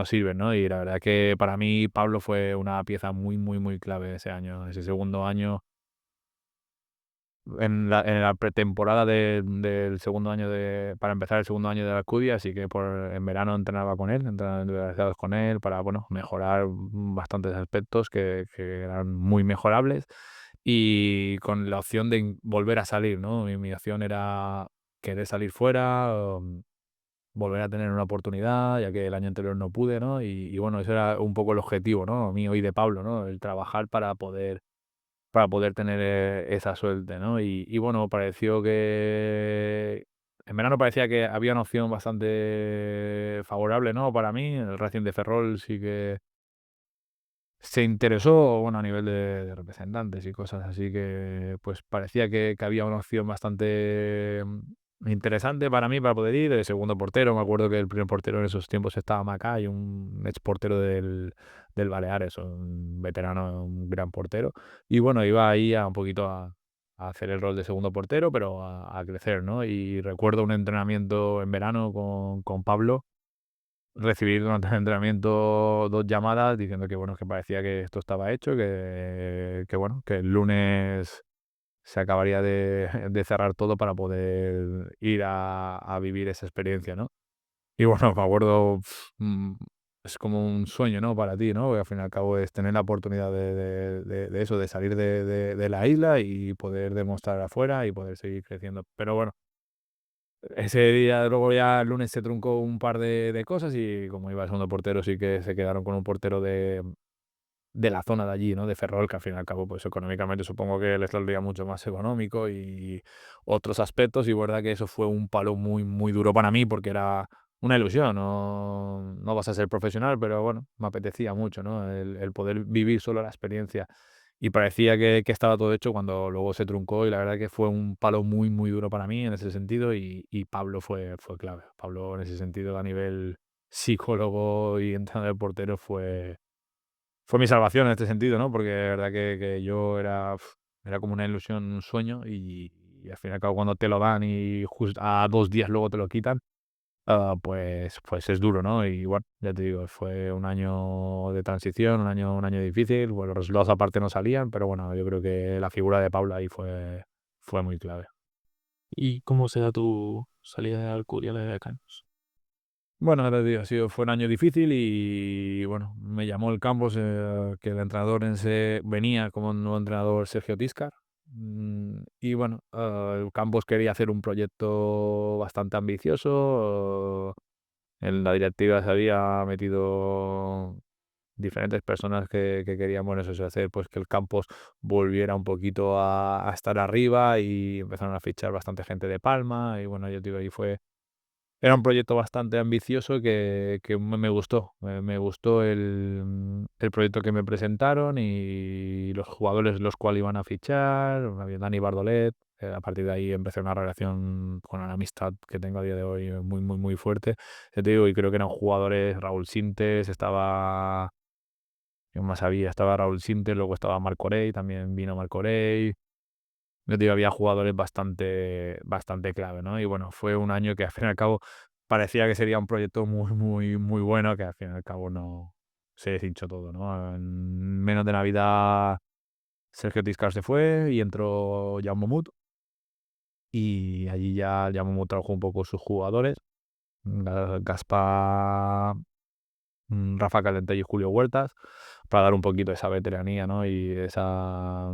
sirven, ¿no? Y la verdad que para mí Pablo fue una pieza muy, muy, muy clave ese año, ese segundo año en la pretemporada del segundo año para empezar el segundo año de la Alcudia, así que en verano entrenaba con él, entrenaba individualizados con él para, bueno, mejorar bastantes aspectos que eran muy mejorables y con la opción de volver a salir, ¿no? Mi opción era querer salir fuera, volver a tener una oportunidad, ya que el año anterior no pude, ¿no? Y bueno, ese era un poco el objetivo, ¿no? Mío y de Pablo, ¿no? El trabajar para poder tener, esa suerte, ¿no? Y bueno, pareció que en verano parecía que había una opción bastante favorable, ¿no? Para mí, el Racing de Ferrol sí que se interesó, bueno, a nivel de representantes y cosas así que, pues, parecía que había una opción bastante, interesante para mí para poder ir, de segundo portero. Me acuerdo que el primer portero en esos tiempos estaba Macay, un ex portero del Baleares, un veterano, un gran portero. Y bueno, iba ahí a un poquito a hacer el rol de segundo portero, pero a crecer, ¿no? Y recuerdo un entrenamiento en verano con Pablo, recibir durante el entrenamiento 2 llamadas diciendo que, bueno, que parecía que esto estaba hecho, que bueno, que el lunes se acabaría de cerrar todo para poder ir a vivir esa experiencia, ¿no? Y bueno, me acuerdo, es como un sueño, ¿no? Para ti, ¿no? Porque al fin y al cabo es tener la oportunidad de eso, de salir de la isla y poder demostrar afuera y poder seguir creciendo. Pero bueno, ese día, luego ya el lunes se truncó un par de cosas y como iba el segundo portero, sí que se quedaron con un portero de la zona de allí, ¿no? De Ferrol, que al fin y al cabo, pues económicamente supongo que les saldría mucho más económico y otros aspectos. Y verdad que eso fue un palo muy, muy duro para mí porque era una ilusión. No vas a ser profesional, pero bueno, me apetecía mucho, ¿no? El poder vivir solo la experiencia. Y parecía que estaba todo hecho cuando luego se truncó y la verdad que fue un palo muy, muy duro para mí en ese sentido y Pablo fue clave. Pablo en ese sentido a nivel psicólogo y entrenador de portero fue mi salvación en este sentido, ¿no? Porque de verdad que yo era como una ilusión, un sueño y al fin y al cabo cuando te lo dan y a 2 días luego te lo quitan, pues es duro, ¿no? Y bueno, ya te digo, fue un año de transición, un año difícil, bueno, los resultados aparte no salían, pero bueno, yo creo que la figura de Paula ahí fue muy clave. ¿Y cómo se da tu salida de Alcudia de Decanos? Bueno, ya te digo, fue un año difícil y bueno, me llamó el Campos, que el entrenador venía como nuevo entrenador Sergio Tiscar. Y bueno, el Campos quería hacer un proyecto bastante ambicioso. En la directiva se había metido diferentes personas que querían, bueno, eso, hacer pues que el Campos volviera un poquito a estar arriba y empezaron a fichar bastante gente de Palma. Y bueno, yo te digo, ahí era un proyecto bastante ambicioso que me gustó. Me gustó el proyecto que me presentaron y los jugadores los cuales iban a fichar. Había Dani Bardolet, A partir de ahí empecé una relación con una amistad que tengo a día de hoy muy, muy, muy fuerte. Ya te digo, y creo que eran jugadores Raúl Sintes, estaba, ¿quién más había? Estaba Raúl Sintes, luego estaba Marc Orey, también vino Marc Orey. Yo te digo, había jugadores bastante clave, ¿no? Y bueno, fue un año que al fin y al cabo parecía que sería un proyecto muy, muy, muy bueno, que al fin y al cabo no se deshinchó todo, ¿no? En menos de Navidad Sergio Tiscar se fue y entró Jaume Mut, y allí ya Jaume Mut trabajó un poco sus jugadores, Gaspar, Rafa Calentey y Julio Huertas, para dar un poquito esa veteranía, ¿no? Y esa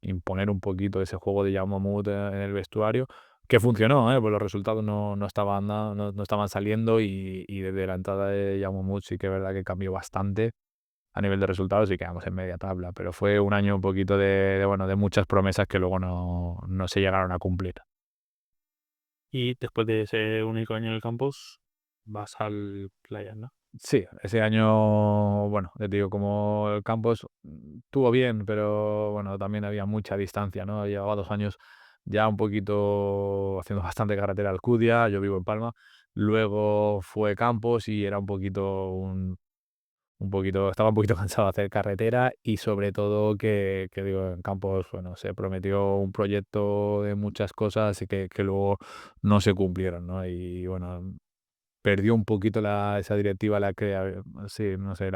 imponer un poquito ese juego de Jaume Mut en el vestuario, que funcionó, pues los resultados no estaban no estaban saliendo, y desde la entrada de Jaume Mut sí que es verdad que cambió bastante a nivel de resultados y quedamos en media tabla, pero fue un año un poquito bueno, de muchas promesas que luego no se llegaron a cumplir. Y después de ese único año en el campus, vas al Playas, ¿no? Sí, ese año, bueno, te digo, como el campus estuvo bien, pero bueno, también había mucha distancia, ¿no? Llevaba 2 años ya un poquito haciendo bastante carretera a Alcudia, yo vivo en Palma. Luego fue Campos y era estaba un poquito cansado de hacer carretera, y sobre todo que digo, en Campos, bueno, se prometió un proyecto de muchas cosas y que luego no se cumplieron, ¿no? Y bueno, perdió un poquito esa directiva la que, sí, no sé,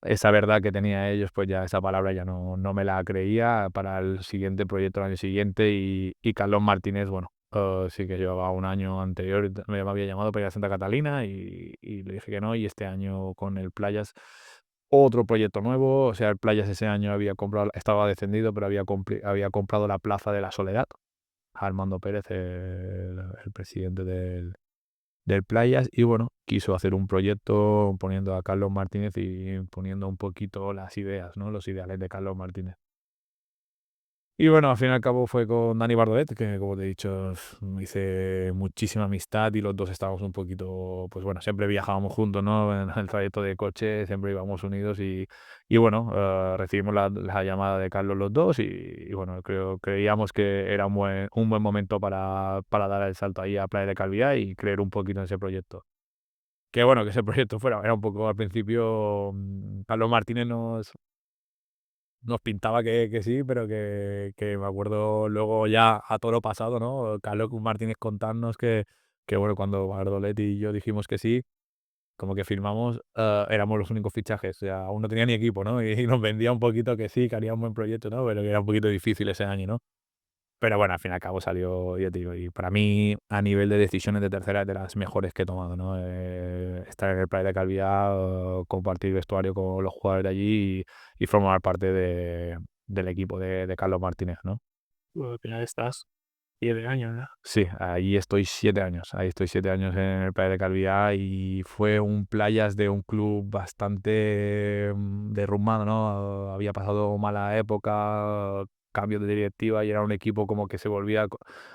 esa verdad que tenía ellos, pues ya esa palabra ya no me la creía para el siguiente proyecto, el año siguiente, y Carlos Martínez, bueno, sí que llevaba un año anterior, me había llamado para ir a Santa Catalina y le dije que no, y este año con el Playas, otro proyecto nuevo, o sea, el Playas ese año estaba descendido, pero había comprado la Plaza de la Soledad, Armando Pérez, el presidente del Playas, y bueno, quiso hacer un proyecto poniendo a Carlos Martínez y poniendo un poquito las ideas, ¿no? Los ideales de Carlos Martínez. Y bueno, al fin y al cabo fue con Dani Bardolet, que como te he dicho, hice muchísima amistad y los dos estábamos un poquito, pues bueno, siempre viajábamos juntos, ¿no? En el trayecto de coche, siempre íbamos unidos, y bueno, recibimos la llamada de Carlos los dos, y bueno, creíamos que era un buen momento para dar el salto ahí a Playa de Calviá y creer un poquito en ese proyecto. Que bueno, que ese proyecto era un poco al principio, Carlos Martínez nos pintaba que sí, pero que me acuerdo luego ya a toro pasado, ¿no? Carlos Martínez contarnos que bueno, cuando Bardoletti y yo dijimos que sí, como que firmamos, éramos los únicos fichajes, o sea, aún no tenía ni equipo, ¿no? Y nos vendía un poquito que sí, que haría un buen proyecto, ¿no? Pero que era un poquito difícil ese año, ¿no? Pero bueno, al fin y al cabo salió, ya te digo, y para mí, a nivel de decisiones de tercera, es de las mejores que he tomado, ¿no? Estar en el Playa de Calviá, compartir vestuario con los jugadores de allí y formar parte del equipo de Carlos Martínez, ¿no? Al final estás 7 años, ¿no? Sí, ahí estoy 7 años, ahí estoy 7 años en el Playa de Calviá, y fue un Playas de un club bastante derrumbado, ¿no? Había pasado mala época, cambio de directiva, y era un equipo como que se volvía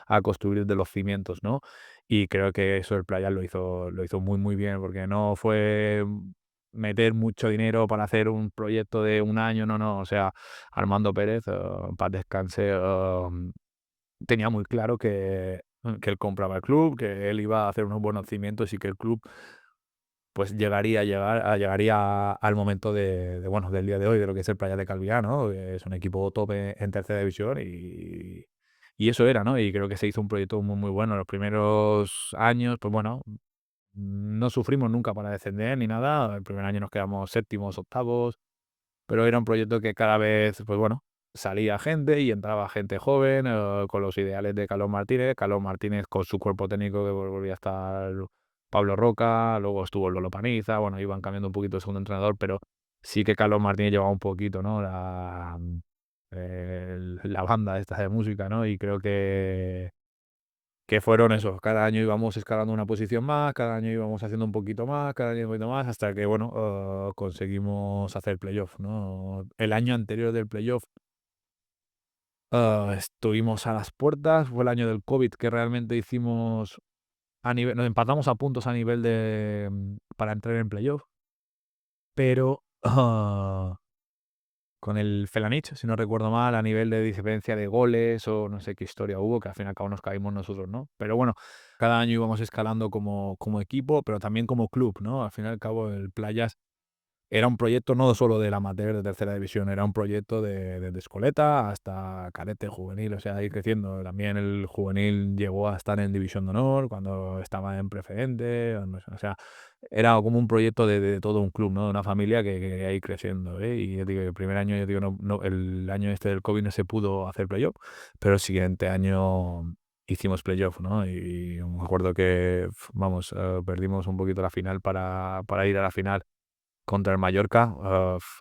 a construir de los cimientos, ¿no? Y creo que eso el Playas lo hizo muy, muy bien, porque no fue meter mucho dinero para hacer un proyecto de un año, no, o sea, Armando Pérez, en paz descanse, tenía muy claro que él compraba el club, que él iba a hacer unos buenos cimientos, y que el club pues llegaría al momento bueno, del día de hoy, de lo que es el Playa de Calviá, ¿no? Que es un equipo tope en tercera división, y eso era, ¿no? Y creo que se hizo un proyecto muy, muy bueno. Los primeros años, pues bueno, no sufrimos nunca para descender ni nada. El primer año nos quedamos séptimos, octavos, pero era un proyecto que cada vez, pues bueno, salía gente y entraba gente joven, con los ideales de Carlos Martínez. Carlos Martínez con su cuerpo técnico, que volvía a estar Pablo Roca, luego estuvo Lolo Paniza, bueno, iban cambiando un poquito de segundo entrenador, pero sí que Carlos Martínez llevaba un poquito, ¿no? La banda esta de música, ¿no? Y creo que fueron esos, cada año íbamos escalando una posición más, cada año íbamos haciendo un poquito más, cada año un poquito más, hasta que, bueno, conseguimos hacer playoff, ¿no? El año anterior del playoff, estuvimos a las puertas, fue el año del COVID, que realmente hicimos nos empatamos a puntos a nivel para entrar en playoff, pero con el Felanich, si no recuerdo mal, a nivel de diferencia de goles o no sé qué historia hubo, que al fin y al cabo nos caímos nosotros, ¿no? Pero bueno, cada año íbamos escalando como equipo, pero también como club, ¿no? Al fin y al cabo el Playas era un proyecto no solo del amateur de tercera división, era un proyecto desde escoleta hasta cadete juvenil, o sea, ir creciendo. También el juvenil llegó a estar en división de honor cuando estaba en preferente, o sea, era como un proyecto de todo un club, ¿no? De una familia que quería ir creciendo, ¿eh? Y yo digo, el primer año, yo digo, el año este del COVID no se pudo hacer playoff, pero el siguiente año hicimos playoff, ¿no? Y me acuerdo que, vamos, perdimos un poquito la final para ir a la final contra el Mallorca,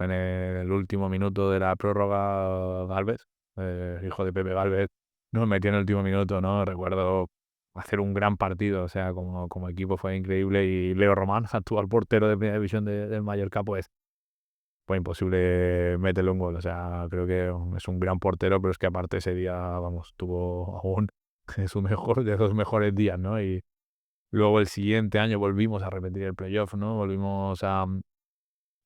en el último minuto de la prórroga, Gálvez, hijo de Pepe Gálvez, nos metió en el último minuto, ¿no? Recuerdo hacer un gran partido, o sea, como equipo fue increíble y Leo Román, actual portero de primera división del Mallorca, pues fue imposible meterle un gol, o sea, creo que es un gran portero, pero es que aparte ese día, vamos, tuvo aún de sus mejores días, ¿no? Y luego el siguiente año volvimos a repetir el playoff, ¿no? Volvimos a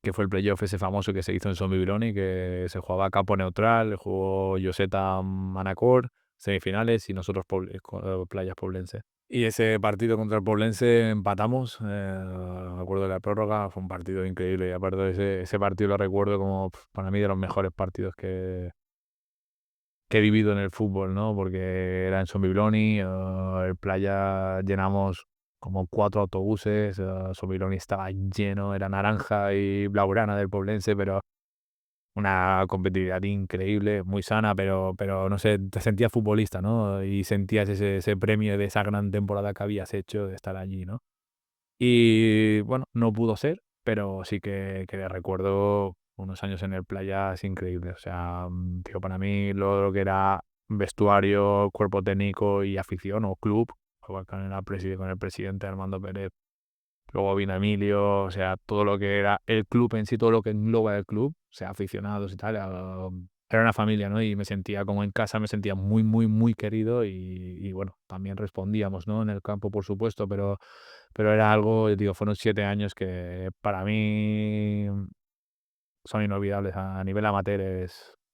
que fue el playoff ese famoso que se hizo en Son Bibiloni, que se jugaba a campo neutral, jugó Joseta Manacor, semifinales, y nosotros Playas Poblense. Y ese partido contra el Poblense empatamos, me acuerdo de la prórroga, fue un partido increíble, y aparte de ese partido lo recuerdo como para mí de los mejores partidos que he vivido en el fútbol, ¿no? Porque era en Son Bibiloni, el Playa llenamos como 4 autobuses, Son Bibiloni estaba lleno, era naranja y blaugrana del Poblense, pero una competitividad increíble, muy sana, pero no sé, te sentías futbolista, ¿no? Y sentías ese premio de esa gran temporada que habías hecho de estar allí, ¿no? Y bueno, no pudo ser, pero sí que recuerdo unos años en el Playas increíbles. O sea, tío, para mí lo que era vestuario, cuerpo técnico y afición o club, igual con el presidente Armando Pérez, luego vino Emilio, o sea, todo lo que era el club en sí, todo lo que engloba el club, o sea, aficionados y tal, era una familia, ¿no? Y me sentía como en casa, me sentía muy, muy, muy querido y bueno, también respondíamos, ¿no? En el campo, por supuesto, pero era algo, digo, fueron 7 años que para mí son inolvidables. A nivel amateur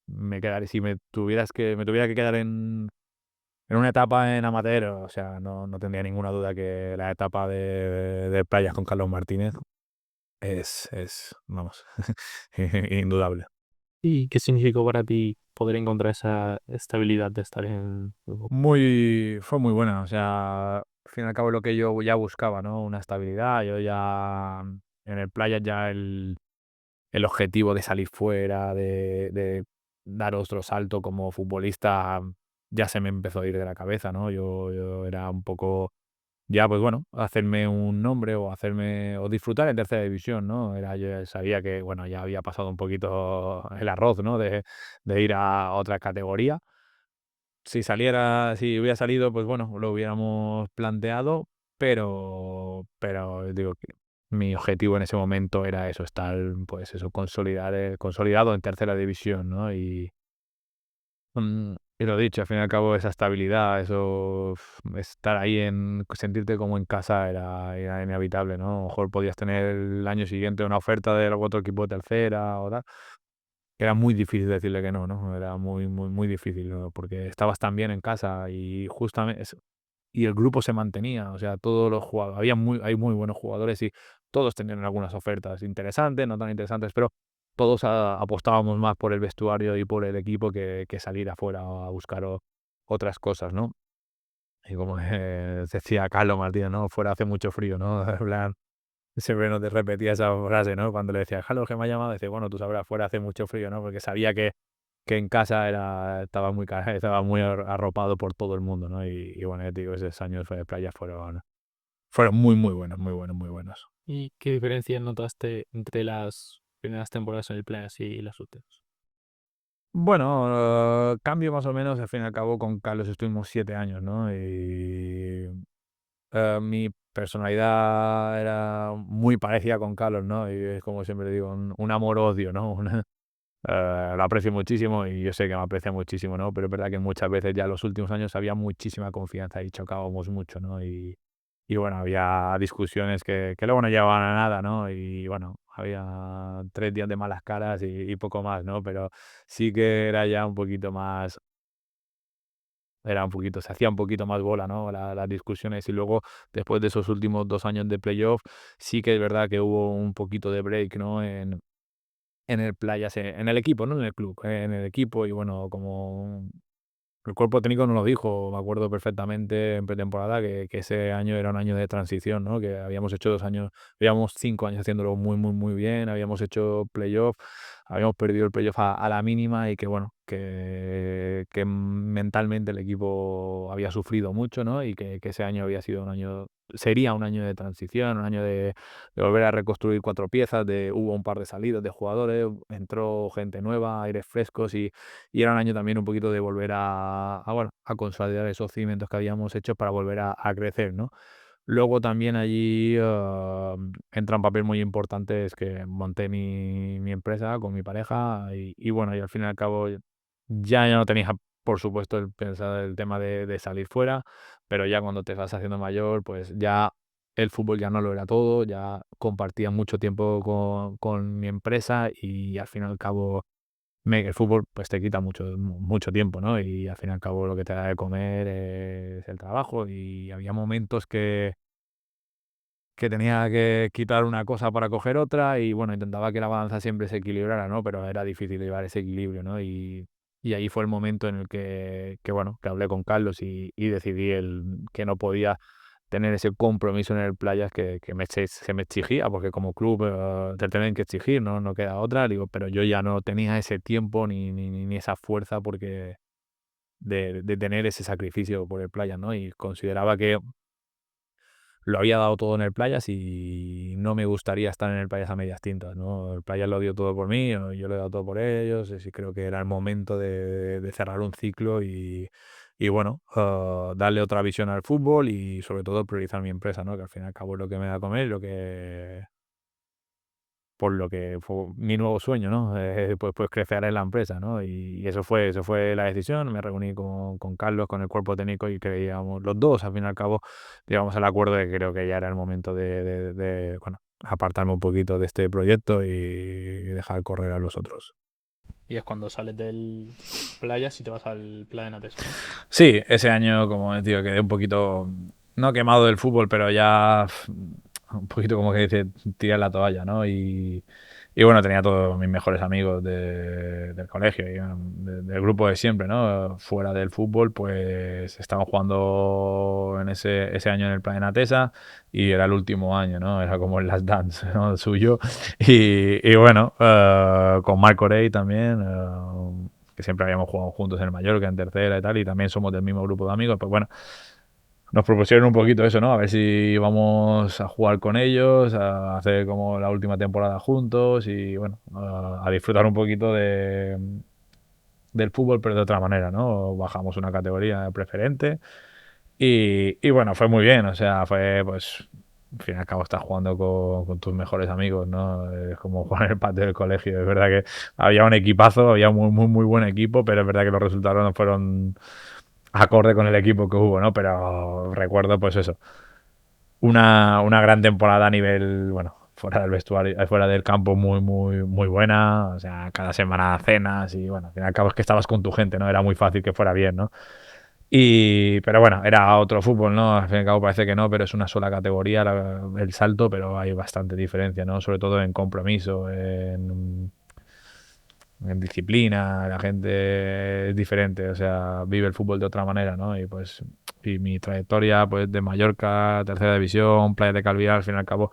me quedaré, si me tuviera que quedar en una etapa en amateur, o sea, no tendría ninguna duda que la etapa de Playas con Carlos Martínez vamos, indudable. ¿Y qué significó para ti poder encontrar esa estabilidad de estar en Liverpool? Fue muy buena, o sea, al fin y al cabo lo que yo ya buscaba, ¿no? Una estabilidad, yo ya en el Playas ya el objetivo de salir fuera, de dar otro salto como futbolista, ya se me empezó a ir de la cabeza, ¿no? Yo era un poco, ya pues bueno, hacerme un nombre o disfrutar en tercera división, ¿no? Yo ya sabía que, bueno, ya había pasado un poquito el arroz, ¿no? De ir a otra categoría. Si hubiera salido, pues bueno, lo hubiéramos planteado, pero digo que mi objetivo en ese momento era eso, estar, pues eso, consolidado en tercera división, ¿no? Y lo dicho, al fin y al cabo, esa estabilidad, eso, estar ahí sentirte como en casa era inevitable, ¿no? A lo mejor podías tener el año siguiente una oferta de algún otro equipo de tercera o tal. Era muy difícil decirle que no, ¿no? Era muy, muy, muy difícil, ¿no? Porque estabas tan bien en casa y justamente y el grupo se mantenía, o sea, todos los jugadores, hay muy buenos jugadores y todos tenían algunas ofertas interesantes, no tan interesantes, pero todos apostábamos más por el vestuario y por el equipo que salir afuera a buscar otras cosas, ¿no? Y como decía Carlos Martínez, ¿no? Fuera hace mucho frío, ¿no? En plan, siempre nos repetía esa frase, ¿no? Cuando le decía, Carlos, que me ha llamado, decía, bueno, tú sabrás, fuera hace mucho frío, ¿no? Porque sabía que en casa estaba muy arropado por todo el mundo, ¿no? Y bueno, ya te digo, esos años de playa fueron muy, muy buenos, muy buenos, muy buenos. ¿Y qué diferencia notaste entre las primeras temporadas en el Playas y las últimas? Bueno, cambio más o menos, al fin y al cabo, con Carlos estuvimos 7 años, ¿no? Y mi personalidad era muy parecida con Carlos, ¿no? Y es como siempre digo, un amor-odio, ¿no? Lo aprecio muchísimo y yo sé que me aprecia muchísimo, ¿no? Pero es verdad que muchas veces ya en los últimos años había muchísima confianza y chocábamos mucho, ¿no? y bueno, había discusiones que luego no llevaban a nada, ¿no? Y bueno, había 3 días de malas caras y poco más, ¿no? Pero sí que era ya un poquito más era un poquito se hacía un poquito más bola, ¿no? Las discusiones y luego, después de esos últimos 2 años de playoff, sí que es verdad que hubo un poquito de break, ¿no? En el Playas, en el equipo, no en el club, en el equipo y bueno, como el cuerpo técnico nos lo dijo, me acuerdo perfectamente en pretemporada que ese año era un año de transición, ¿no? Que habíamos hecho 2 años, llevamos 5 años haciéndolo muy, muy, muy bien, habíamos hecho playoff, habíamos perdido el playoff a la mínima y que bueno, que mentalmente el equipo había sufrido mucho, ¿no? Y que ese año había sido un año sería un año de transición, un año de volver a reconstruir 4 piezas, hubo un par de salidas de jugadores, entró gente nueva, aires frescos y era un año también un poquito de volver bueno, a consolidar esos cimientos que habíamos hecho para volver a crecer, ¿no? Luego también allí, entra un papel muy importante, es que monté mi empresa con mi pareja y bueno, y al fin y al cabo ya no tenía, por supuesto, el pensar el tema de salir fuera, pero ya cuando te vas haciendo mayor, pues ya el fútbol ya no lo era todo, ya compartía mucho tiempo con mi empresa y al fin y al cabo el fútbol, pues, te quita mucho tiempo, ¿no? Y al fin y al cabo lo que te da de comer es el trabajo, y había momentos que tenía que quitar una cosa para coger otra y, bueno, intentaba que la balanza siempre se equilibrara, ¿no? Pero era difícil llevar ese equilibrio, ¿no? Y ahí fue el momento en el bueno, que hablé con Carlos y decidí que no podía tener ese compromiso en el Playas se me exigía, porque como club, te tienen que exigir, no queda otra, digo, pero yo ya no tenía ese tiempo ni esa fuerza porque de tener ese sacrificio por el Playas, ¿no? Y consideraba que lo había dado todo en el Playas y no me gustaría estar en el Playas a medias tintas, ¿no? El Playas lo dio todo por mí, o yo lo he dado todo por ellos, y sí creo que era el momento de cerrar un ciclo y bueno, darle otra visión al fútbol y sobre todo priorizar mi empresa, ¿no? Que al fin y al cabo es lo que me da a comer, por lo que fue mi nuevo sueño, ¿no? Pues crecer en la empresa, ¿no? Y eso fue la decisión. Me reuní con Carlos, con el cuerpo técnico y creíamos los dos, al fin y al cabo, llegamos al acuerdo de que creo que ya era el momento bueno, apartarme un poquito de este proyecto y dejar correr a los otros. Y es cuando sales del Playas y te vas al Playa Natesa, ¿no? Sí, ese año, como digo, quedé un poquito, no quemado del fútbol, pero ya un poquito como que dice, tirar la toalla, ¿no? Y bueno, tenía todos mis mejores amigos del colegio y bueno, del grupo de siempre, ¿no? Fuera del fútbol, pues estaban jugando en ese año en el Planeta Tesa y era el último año, ¿no? Era como el Last Dance, ¿no? Suyo. Y bueno, con Marco Rey también, que siempre habíamos jugado juntos en el Mallorca, en tercera y tal, y también somos del mismo grupo de amigos, pues bueno, nos propusieron un poquito eso, ¿no? A ver si vamos a jugar con ellos, a hacer como la última temporada juntos y bueno, a disfrutar un poquito del fútbol, pero de otra manera, ¿no? Bajamos una categoría preferente y bueno, fue muy bien, o sea, fue pues, al fin y al cabo estás jugando con tus mejores amigos, ¿no? Es como jugar en el patio del colegio, es verdad que había un equipazo, había muy, muy, muy buen equipo, pero es verdad que los resultados no fueron acorde con el equipo que hubo, ¿no? Pero recuerdo, pues eso, una gran temporada a nivel, bueno, fuera del vestuario, fuera del campo muy, muy, muy buena. O sea, cada semana cenas y bueno, al fin y al cabo es que estabas con tu gente, ¿no? Era muy fácil que fuera bien, ¿no? Pero bueno, era otro fútbol, ¿no? Al fin y al cabo parece que no, pero es una sola categoría el salto, pero hay bastante diferencia, ¿no? Sobre todo en compromiso, en disciplina, la gente es diferente, o sea, vive el fútbol de otra manera, ¿no? Y pues, y mi trayectoria, pues, de Mallorca, tercera división, Playa de Calviá, al fin y al cabo,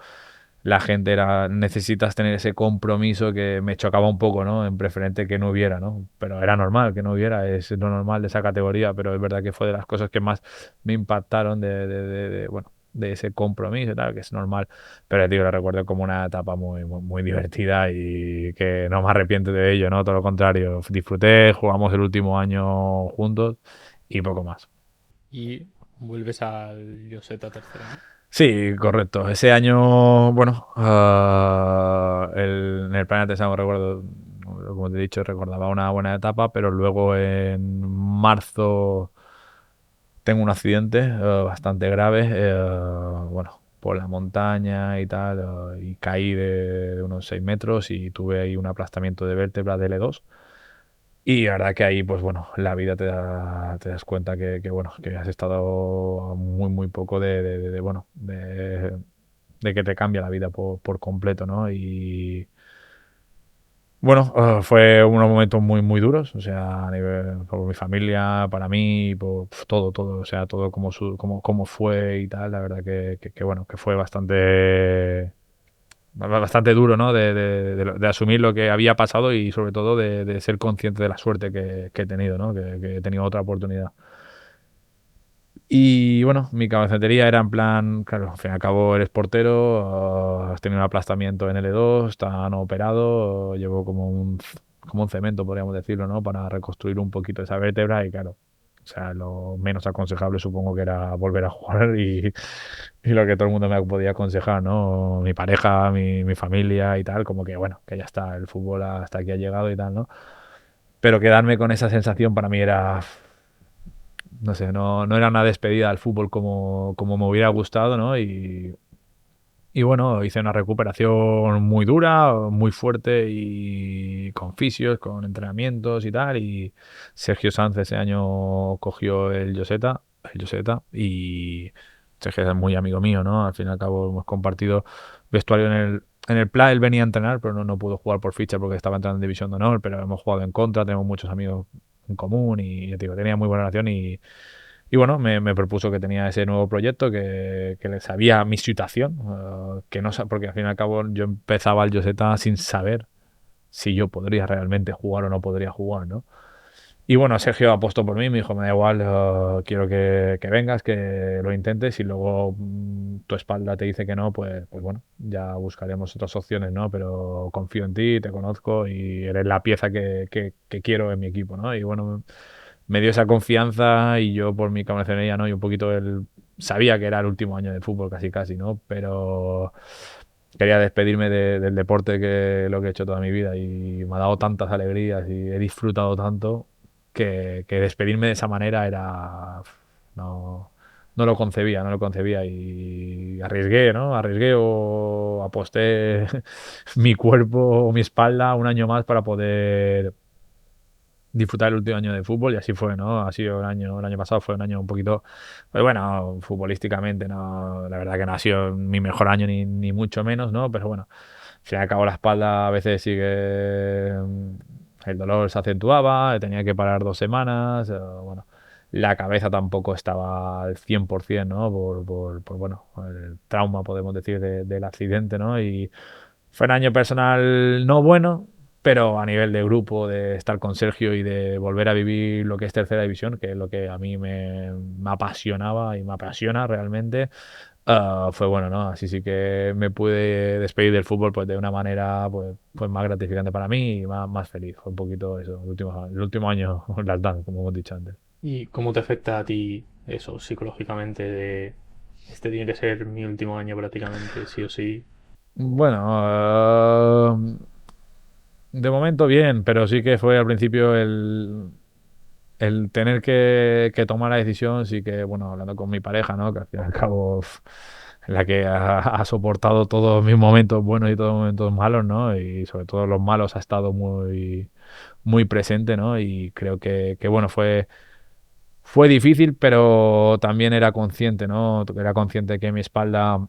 la gente necesitas tener ese compromiso que me chocaba un poco, ¿no? En preferente que no hubiera, ¿no? Pero era normal que no hubiera, es lo normal de esa categoría, pero es verdad que fue de las cosas que más me impactaron bueno, de ese compromiso y tal, que es normal. Pero tío, lo recuerdo como una etapa muy, muy, muy divertida y que no me arrepiento de ello, ¿no? Todo lo contrario, disfruté, jugamos el último año juntos y poco más. Y vuelves al Lloseta tercera, ¿no? Sí, correcto. Ese año, bueno, en el Planeta Tesa, recuerdo, como te he dicho, recordaba una buena etapa, pero luego en marzo tengo un accidente bastante grave, bueno, por la montaña y tal, y caí de unos 6 metros y tuve ahí un aplastamiento de vértebra de L2. Y la verdad que ahí, pues bueno, la vida te das cuenta bueno, que has estado muy, muy poco bueno, de que te cambia la vida por completo, ¿no? Y bueno, fue unos momentos muy, muy duros, o sea, a nivel, por mi familia, para mí, por todo, todo, o sea, todo como fue y tal, la verdad que bueno, que fue bastante duro, ¿no? De asumir lo que había pasado y sobre todo de ser consciente de la suerte que he tenido, ¿no? Que he tenido otra oportunidad. Y bueno, mi cabezatería era en plan, claro, al fin y al cabo eres portero, has tenido un aplastamiento en L2, está no operado, llevo como un cemento, podríamos decirlo, ¿no? Para reconstruir un poquito esa vértebra y claro, o sea, lo menos aconsejable supongo que era volver a jugar y lo que todo el mundo me podía aconsejar, ¿no? Mi pareja, mi familia y tal, como que bueno, que ya está, el fútbol hasta aquí ha llegado y tal, ¿no? Pero quedarme con esa sensación para mí era, no sé, no era una despedida al fútbol como me hubiera gustado, ¿no? Y bueno, hice una recuperación muy dura, muy fuerte y con fisios, con entrenamientos y tal. Y Sergio Sanz ese año cogió el Joseta y Sergio es muy amigo mío, ¿no? Al fin y al cabo hemos compartido vestuario en el Pla. Él venía a entrenar, pero no pudo jugar por ficha porque estaba entrando en División de Honor, pero hemos jugado en contra, tenemos muchos amigos en común y ya te digo, tenía muy buena relación y bueno, me propuso que tenía ese nuevo proyecto, que le sabía mi situación, que no porque al fin y al cabo yo empezaba el Joseta sin saber si yo podría realmente jugar o no podría jugar, ¿no? Y bueno, Sergio apostó por mí, me dijo, me da igual, quiero que vengas, que lo intentes y luego tu espalda te dice que no, pues bueno, ya buscaremos otras opciones, ¿no? Pero confío en ti, te conozco y eres la pieza que quiero en mi equipo, ¿no? Y bueno, me dio esa confianza y yo por mi cabecería, ¿no? Y un poquito sabía que era el último año de fútbol casi casi, ¿no? Pero quería despedirme del deporte que lo que he hecho toda mi vida y me ha dado tantas alegrías y he disfrutado tanto que despedirme de esa manera era no, no lo concebía y arriesgué, ¿no? Arriesgué o aposté mi cuerpo o mi espalda un año más para poder disfrutar el último año de fútbol y así fue, ¿no? Ha sido el año pasado fue un año un poquito, pues bueno, futbolísticamente, no, la verdad que no ha sido mi mejor año ni mucho menos, ¿no? Pero bueno, se me acabó la espalda, a veces sigue, el dolor se acentuaba, tenía que parar 2 semanas, bueno, la cabeza tampoco estaba al 100%, ¿no? Bueno, el trauma, podemos decir, del accidente, ¿no? Y fue un año personal no bueno, pero a nivel de grupo, de estar con Sergio y de volver a vivir lo que es tercera división, que es lo que a mí me apasionaba y me apasiona realmente, fue bueno, ¿no? Así sí que me pude despedir del fútbol pues de una manera pues más gratificante para mí y más feliz. Fue un poquito eso, el último año, las dan, como hemos dicho antes. ¿Y cómo te afecta a ti eso psicológicamente de este tiene que ser mi último año prácticamente, sí o sí? Bueno, de momento bien, pero sí que fue al principio el tener que tomar la decisión, sí que, bueno, hablando con mi pareja, ¿no? Que al fin y al cabo es la que ha soportado todos mis momentos buenos y todos los momentos malos, ¿no? Y sobre todo los malos ha estado muy, muy presente, ¿no? Y creo que bueno, fue difícil, pero también era consciente, ¿no? Era consciente que mi espalda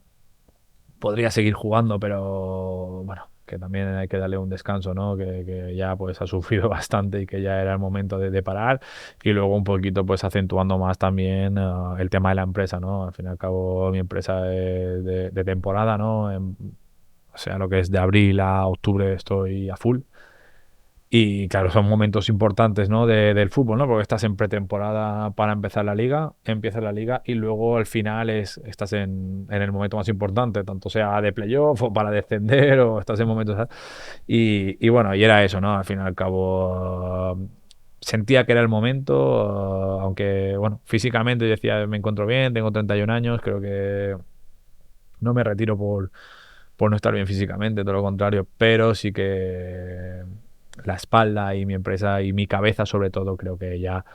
podría seguir jugando, pero bueno, que también hay que darle un descanso, ¿no? Que ya pues ha sufrido bastante y que ya era el momento de parar y luego un poquito pues acentuando más también el tema de la empresa, ¿no? Al fin y al cabo mi empresa es de temporada, ¿no? O sea, lo que es de abril a octubre estoy a full. Y claro, son momentos importantes, ¿no? Del fútbol, ¿no? Porque estás en pretemporada para empezar la liga, empieza la liga y luego al final estás en el momento más importante, tanto sea de playoff o para descender o estás en momentos... Y bueno, y era eso, ¿no? Al fin y al cabo sentía que era el momento, aunque bueno, físicamente yo decía, me encuentro bien, tengo 31 años, creo que no me retiro por no estar bien físicamente, todo lo contrario, pero sí que la espalda y mi empresa y mi cabeza sobre todo creo que ya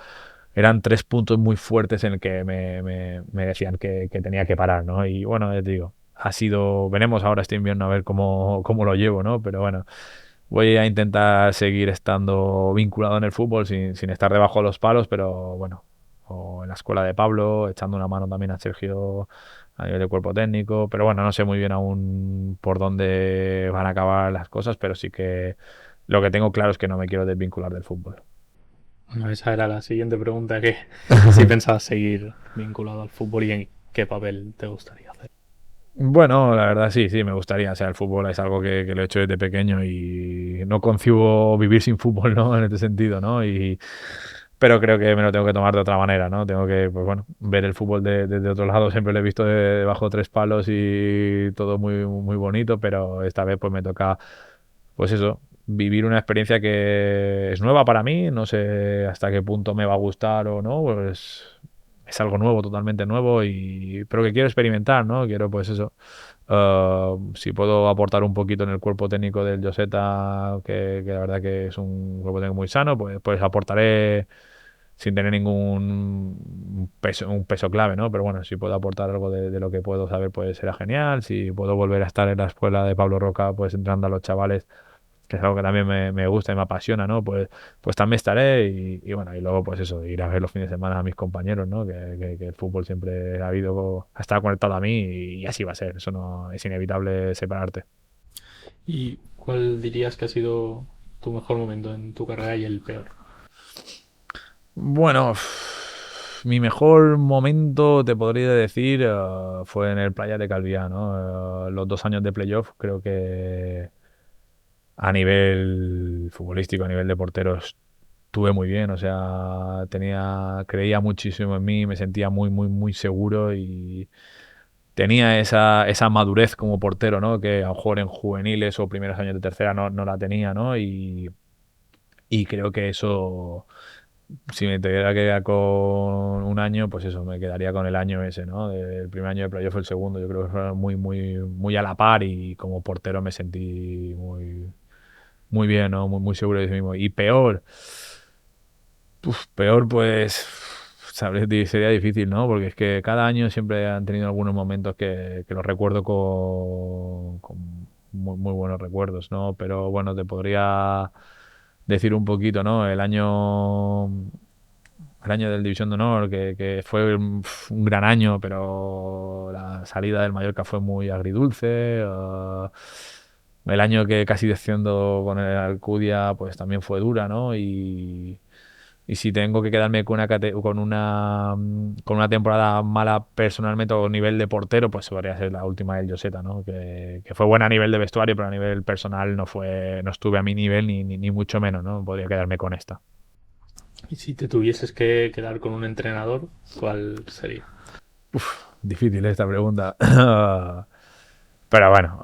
eran 3 puntos muy fuertes en el que me decían que tenía que parar, ¿no? Y bueno, ya te digo, veremos ahora este invierno a ver cómo lo llevo, ¿no? Pero bueno, voy a intentar seguir estando vinculado en el fútbol sin estar debajo de los palos, pero bueno, o en la escuela de Pablo, echando una mano también a Sergio a nivel de cuerpo técnico, pero bueno, no sé muy bien aún por dónde van a acabar las cosas, pero sí que lo que tengo claro es que no me quiero desvincular del fútbol. Bueno, esa era la siguiente pregunta, que si pensabas seguir vinculado al fútbol y en qué papel te gustaría hacer. Bueno, la verdad sí, me gustaría. O sea, el fútbol es algo que lo he hecho desde pequeño y no concibo vivir sin fútbol, ¿no? En este sentido, ¿no? Pero creo que me lo tengo que tomar de otra manera, ¿no? Tengo que, pues bueno, ver el fútbol desde otro lado. Siempre lo he visto debajo tres palos y todo muy, muy bonito, pero esta vez pues me toca, pues eso, vivir una experiencia que es nueva para mí. No sé hasta qué punto me va a gustar o no, pues es algo nuevo, totalmente nuevo, pero que quiero experimentar, ¿no? Quiero, pues eso, si puedo aportar un poquito en el cuerpo técnico del Joseta, que la verdad que es un cuerpo técnico muy sano, pues aportaré sin tener un peso clave, ¿no? Pero bueno, si puedo aportar algo de lo que puedo saber, pues será genial. Si puedo volver a estar en la escuela de Pablo Roca, pues entrando a los chavales, que es algo que también me gusta y me apasiona, ¿no? Pues también estaré y bueno, y luego pues eso, ir a ver los fines de semana a mis compañeros, ¿no? Que el fútbol siempre ha estado conectado a mí y así va a ser, eso no es inevitable separarte. ¿Y cuál dirías que ha sido tu mejor momento en tu carrera y el peor? Bueno, mi mejor momento, te podría decir, fue en el Playa de Calviá, ¿no? Los 2 años de playoff, creo que a nivel futbolístico, a nivel de porteros, estuve muy bien, o sea, creía muchísimo en mí, me sentía muy, muy, muy seguro y tenía esa madurez como portero, ¿no? Que a lo mejor en juveniles o primeros años de tercera no la tenía, ¿no? Y creo que eso, si me tuviera que quedar con un año, pues eso, me quedaría con el año ese, ¿no? El primer año de playoff fue el segundo, yo creo que fue muy, muy, muy a la par y como portero me sentí muy bien, ¿no? Muy, muy seguro de sí mismo. Y peor, peor pues, sería difícil, ¿no? Porque es que cada año siempre han tenido algunos momentos que los recuerdo con muy, muy buenos recuerdos, ¿no? Pero bueno, te podría decir un poquito, ¿no? El año del División de Honor, que fue un gran año, pero la salida del Mallorca fue muy agridulce. El año que casi desciendo con el Alcudia, pues también fue dura, ¿no? Y si tengo que quedarme con una temporada mala personalmente o nivel de portero, pues podría ser la última del Joseta, ¿no? Que fue buena a nivel de vestuario, pero a nivel personal no estuve a mi nivel ni mucho menos, ¿no? Podría quedarme con esta. Y si te tuvieses que quedar con un entrenador, ¿cuál sería? Difícil esta pregunta. Pero bueno,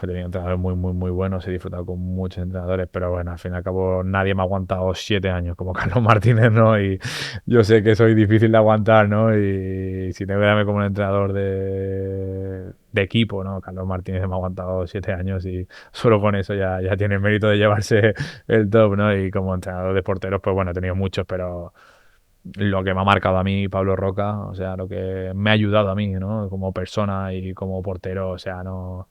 he tenido entrenadores muy, muy, muy buenos, he disfrutado con muchos entrenadores, pero bueno, al fin y al cabo nadie me ha aguantado 7 años como Carlos Martínez, ¿no? Y yo sé que soy difícil de aguantar, ¿no? Y si tengo que darme como un entrenador de equipo, ¿no? Carlos Martínez me ha aguantado 7 años y solo con eso ya tiene el mérito de llevarse el top, ¿no? Y como entrenador de porteros, pues bueno, he tenido muchos, pero lo que me ha marcado a mí Pablo Roca, o sea, lo que me ha ayudado a mí, ¿no? Como persona y como portero, o sea, no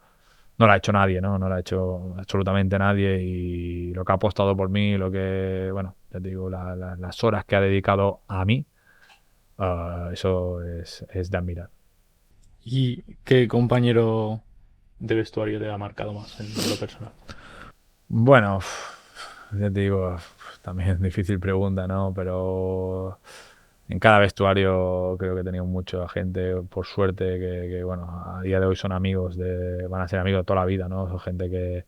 lo ha hecho nadie, ¿no? No lo ha hecho absolutamente nadie y lo que ha apostado por mí, bueno, ya te digo, las horas que ha dedicado a mí, eso es de admirar. ¿Y qué compañero de vestuario te ha marcado más en lo personal? Bueno, ya te digo, también difícil pregunta, ¿no? Pero en cada vestuario creo que he tenido mucha gente, por suerte, bueno, a día de hoy van a ser amigos de toda la vida, ¿no? Son gente que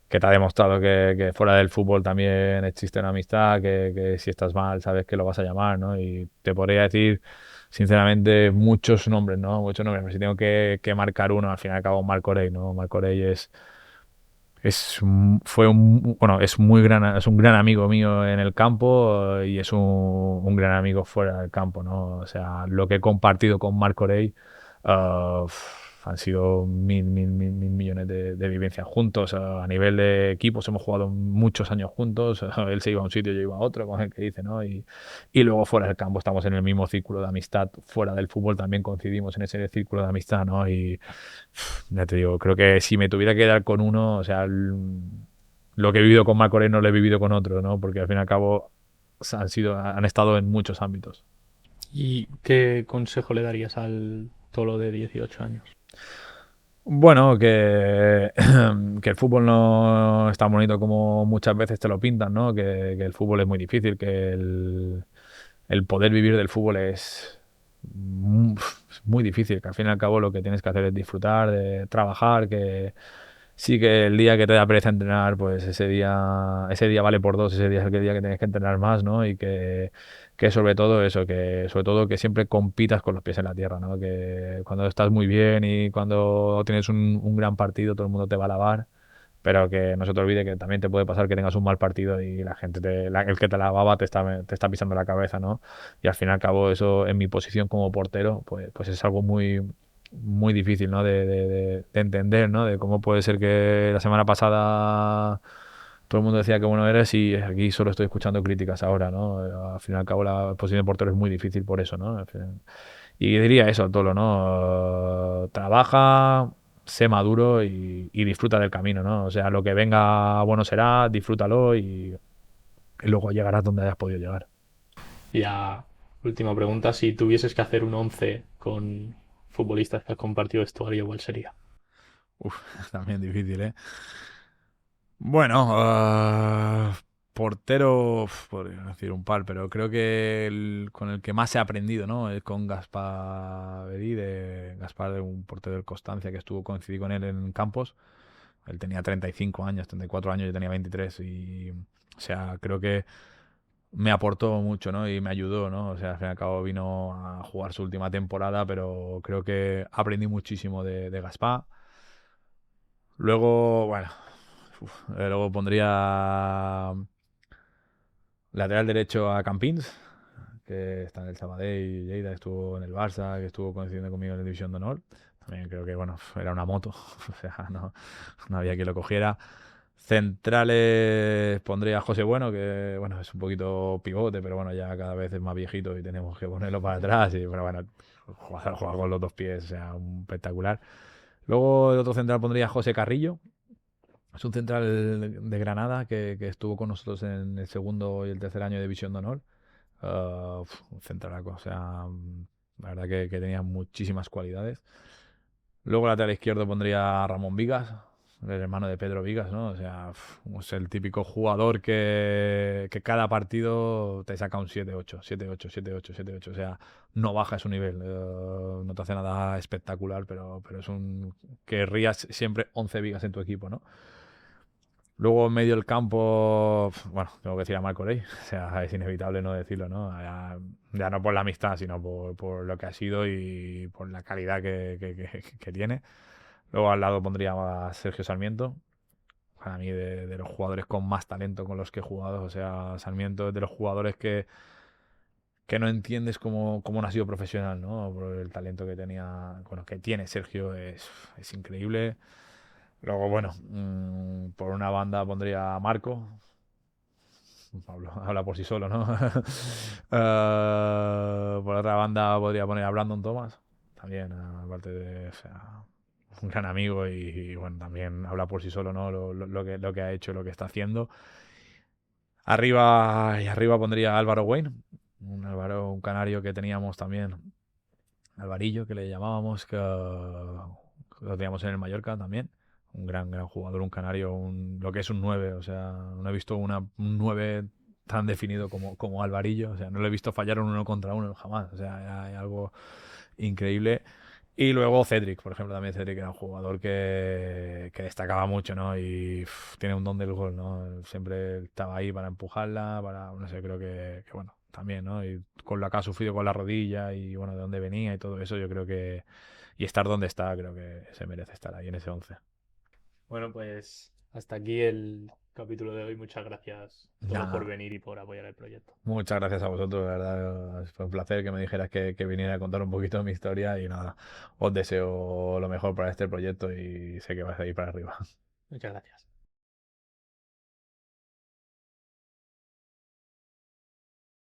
te ha demostrado que fuera del fútbol también existe una amistad, que si estás mal sabes que lo vas a llamar, ¿no? Y te podría decir, sinceramente, muchos nombres, ¿no? Muchos nombres, pero si tengo que marcar uno, al fin y al cabo, Marc Orell, ¿no? Marc Orell bueno, es un gran amigo mío en el campo, y es un gran amigo fuera del campo, ¿no? O sea, lo que he compartido con Marc Orell, han sido mil millones de vivencias juntos. A nivel de equipos hemos jugado muchos años juntos. Él se iba a un sitio, yo iba a otro, como el que dice, ¿no? Y luego fuera del campo estamos en el mismo círculo de amistad. Fuera del fútbol también coincidimos en ese círculo de amistad, ¿no? Y ya te digo, creo que si me tuviera que dar con uno, o sea, lo que he vivido con Marco no lo he vivido con otro, ¿no? Porque al fin y al cabo han estado en muchos ámbitos. ¿Y qué consejo le darías al Tolo de 18 años? Bueno, que el fútbol no es tan bonito como muchas veces te lo pintan, ¿no? Que el fútbol es muy difícil, que el poder vivir del fútbol es muy difícil, que al fin y al cabo lo que tienes que hacer es disfrutar, de trabajar, que sí que el día que te da pereza entrenar, pues ese día vale por dos, ese día es el día que tienes que entrenar más, ¿no? Y que sobre todo eso, que sobre todo que siempre compitas con los pies en la tierra, ¿no? Que cuando estás muy bien y cuando tienes un gran partido, todo el mundo te va a alabar, pero que no se te olvide que también te puede pasar que tengas un mal partido y la gente, el que te alababa te está pisando la cabeza, ¿no? Y al fin y al cabo eso, en mi posición como portero, pues es algo muy difícil, ¿no? De entender, ¿no? De cómo puede ser que la semana pasada todo el mundo decía que bueno eres y aquí solo estoy escuchando críticas ahora, ¿no? Al fin y al cabo la posición de portero es muy difícil por eso, ¿no? Y diría eso, Tolo, ¿no? Trabaja, sé maduro y disfruta del camino, ¿no? O sea, lo que venga bueno será, disfrútalo y luego llegarás donde hayas podido llegar. Y ya, última pregunta, si tuvieses que hacer un 11 con futbolistas que has compartido vestuario, ¿cuál sería? Uf, también difícil, ¿eh? Bueno, portero, podría decir un par, pero creo que con el que más he aprendido, ¿no? Es con Gaspar Berí, Gaspar, de un portero del Constancia que coincidí con él en Campos. Él tenía 35 años, 34 años, yo tenía 23 y, o sea, creo que me aportó mucho, ¿no? Y me ayudó, ¿no? O sea, al fin y al cabo vino a jugar su última temporada, pero creo que aprendí muchísimo de Gaspar. Luego, bueno, luego pondría lateral derecho a Campins, que está en el Sabadell y Lleida, que estuvo en el Barça, que estuvo coincidiendo conmigo en la División de Honor. También creo que, bueno, era una moto, o sea, no había quien lo cogiera. Centrales pondría a José Bueno, que bueno, es un poquito pivote, pero bueno, ya cada vez es más viejito y tenemos que ponerlo para atrás. Y pero bueno, juega con los dos pies, o sea, un espectacular. Luego el otro central pondría a José Carrillo. Es un central de Granada que estuvo con nosotros en el segundo y el tercer año de División de Honor. Un centralaco, o sea, la verdad que tenía muchísimas cualidades. Luego lateral izquierdo pondría a Ramón Vigas, el hermano de Pedro Vigas, ¿no? O sea, es el típico jugador que cada partido te saca un 7-8, 7-8, 7-8, 7-8. O sea, no baja su nivel. No te hace nada espectacular, pero es un... Querrías siempre 11 Vigas en tu equipo, ¿no? Luego en medio del campo, bueno, tengo que decir a Marco Rey, o sea, es inevitable no decirlo, ¿no? Ya no por la amistad, sino por lo que ha sido y por la calidad que tiene. Luego al lado pondría a Sergio Sarmiento, para mí de los jugadores con más talento con los que he jugado, o sea, Sarmiento es de los jugadores que no entiendes cómo no ha sido profesional, ¿no? Por el talento que tenía, bueno, que tiene Sergio es increíble. Luego, bueno, por una banda pondría a Marco. Habla por sí solo, ¿no? Por otra banda podría poner a Brandon Thomas. También, aparte de, o sea, un gran amigo y, bueno, también habla por sí solo, ¿no? Lo que ha hecho, lo que está haciendo. Arriba pondría a Álvaro Wayne. Un canario que teníamos también. Alvarillo, que le llamábamos, que lo teníamos en el Mallorca también. Un gran jugador, un canario, lo que es un 9. O sea, no he visto un 9 tan definido como Alvarillo. O sea, no lo he visto fallar un uno contra uno jamás. O sea, hay algo increíble. Y luego Cedric, por ejemplo, también Cedric era un jugador que destacaba mucho, ¿no? Y tiene un don del gol, ¿no? Siempre estaba ahí para empujarla, no sé, creo que bueno, también, ¿no? Y con lo que ha sufrido con la rodilla y, bueno, de dónde venía y todo eso, yo creo que... Y estar donde está, creo que se merece estar ahí en ese 11. Bueno, pues hasta aquí el capítulo de hoy. Muchas gracias todo por Nada, venir y por apoyar el proyecto. muchas gracias a vosotros, de verdad. Fue un placer que me dijeras que viniera a contar un poquito de mi historia y nada, os deseo lo mejor para este proyecto y sé que vais a ir para arriba. Muchas gracias.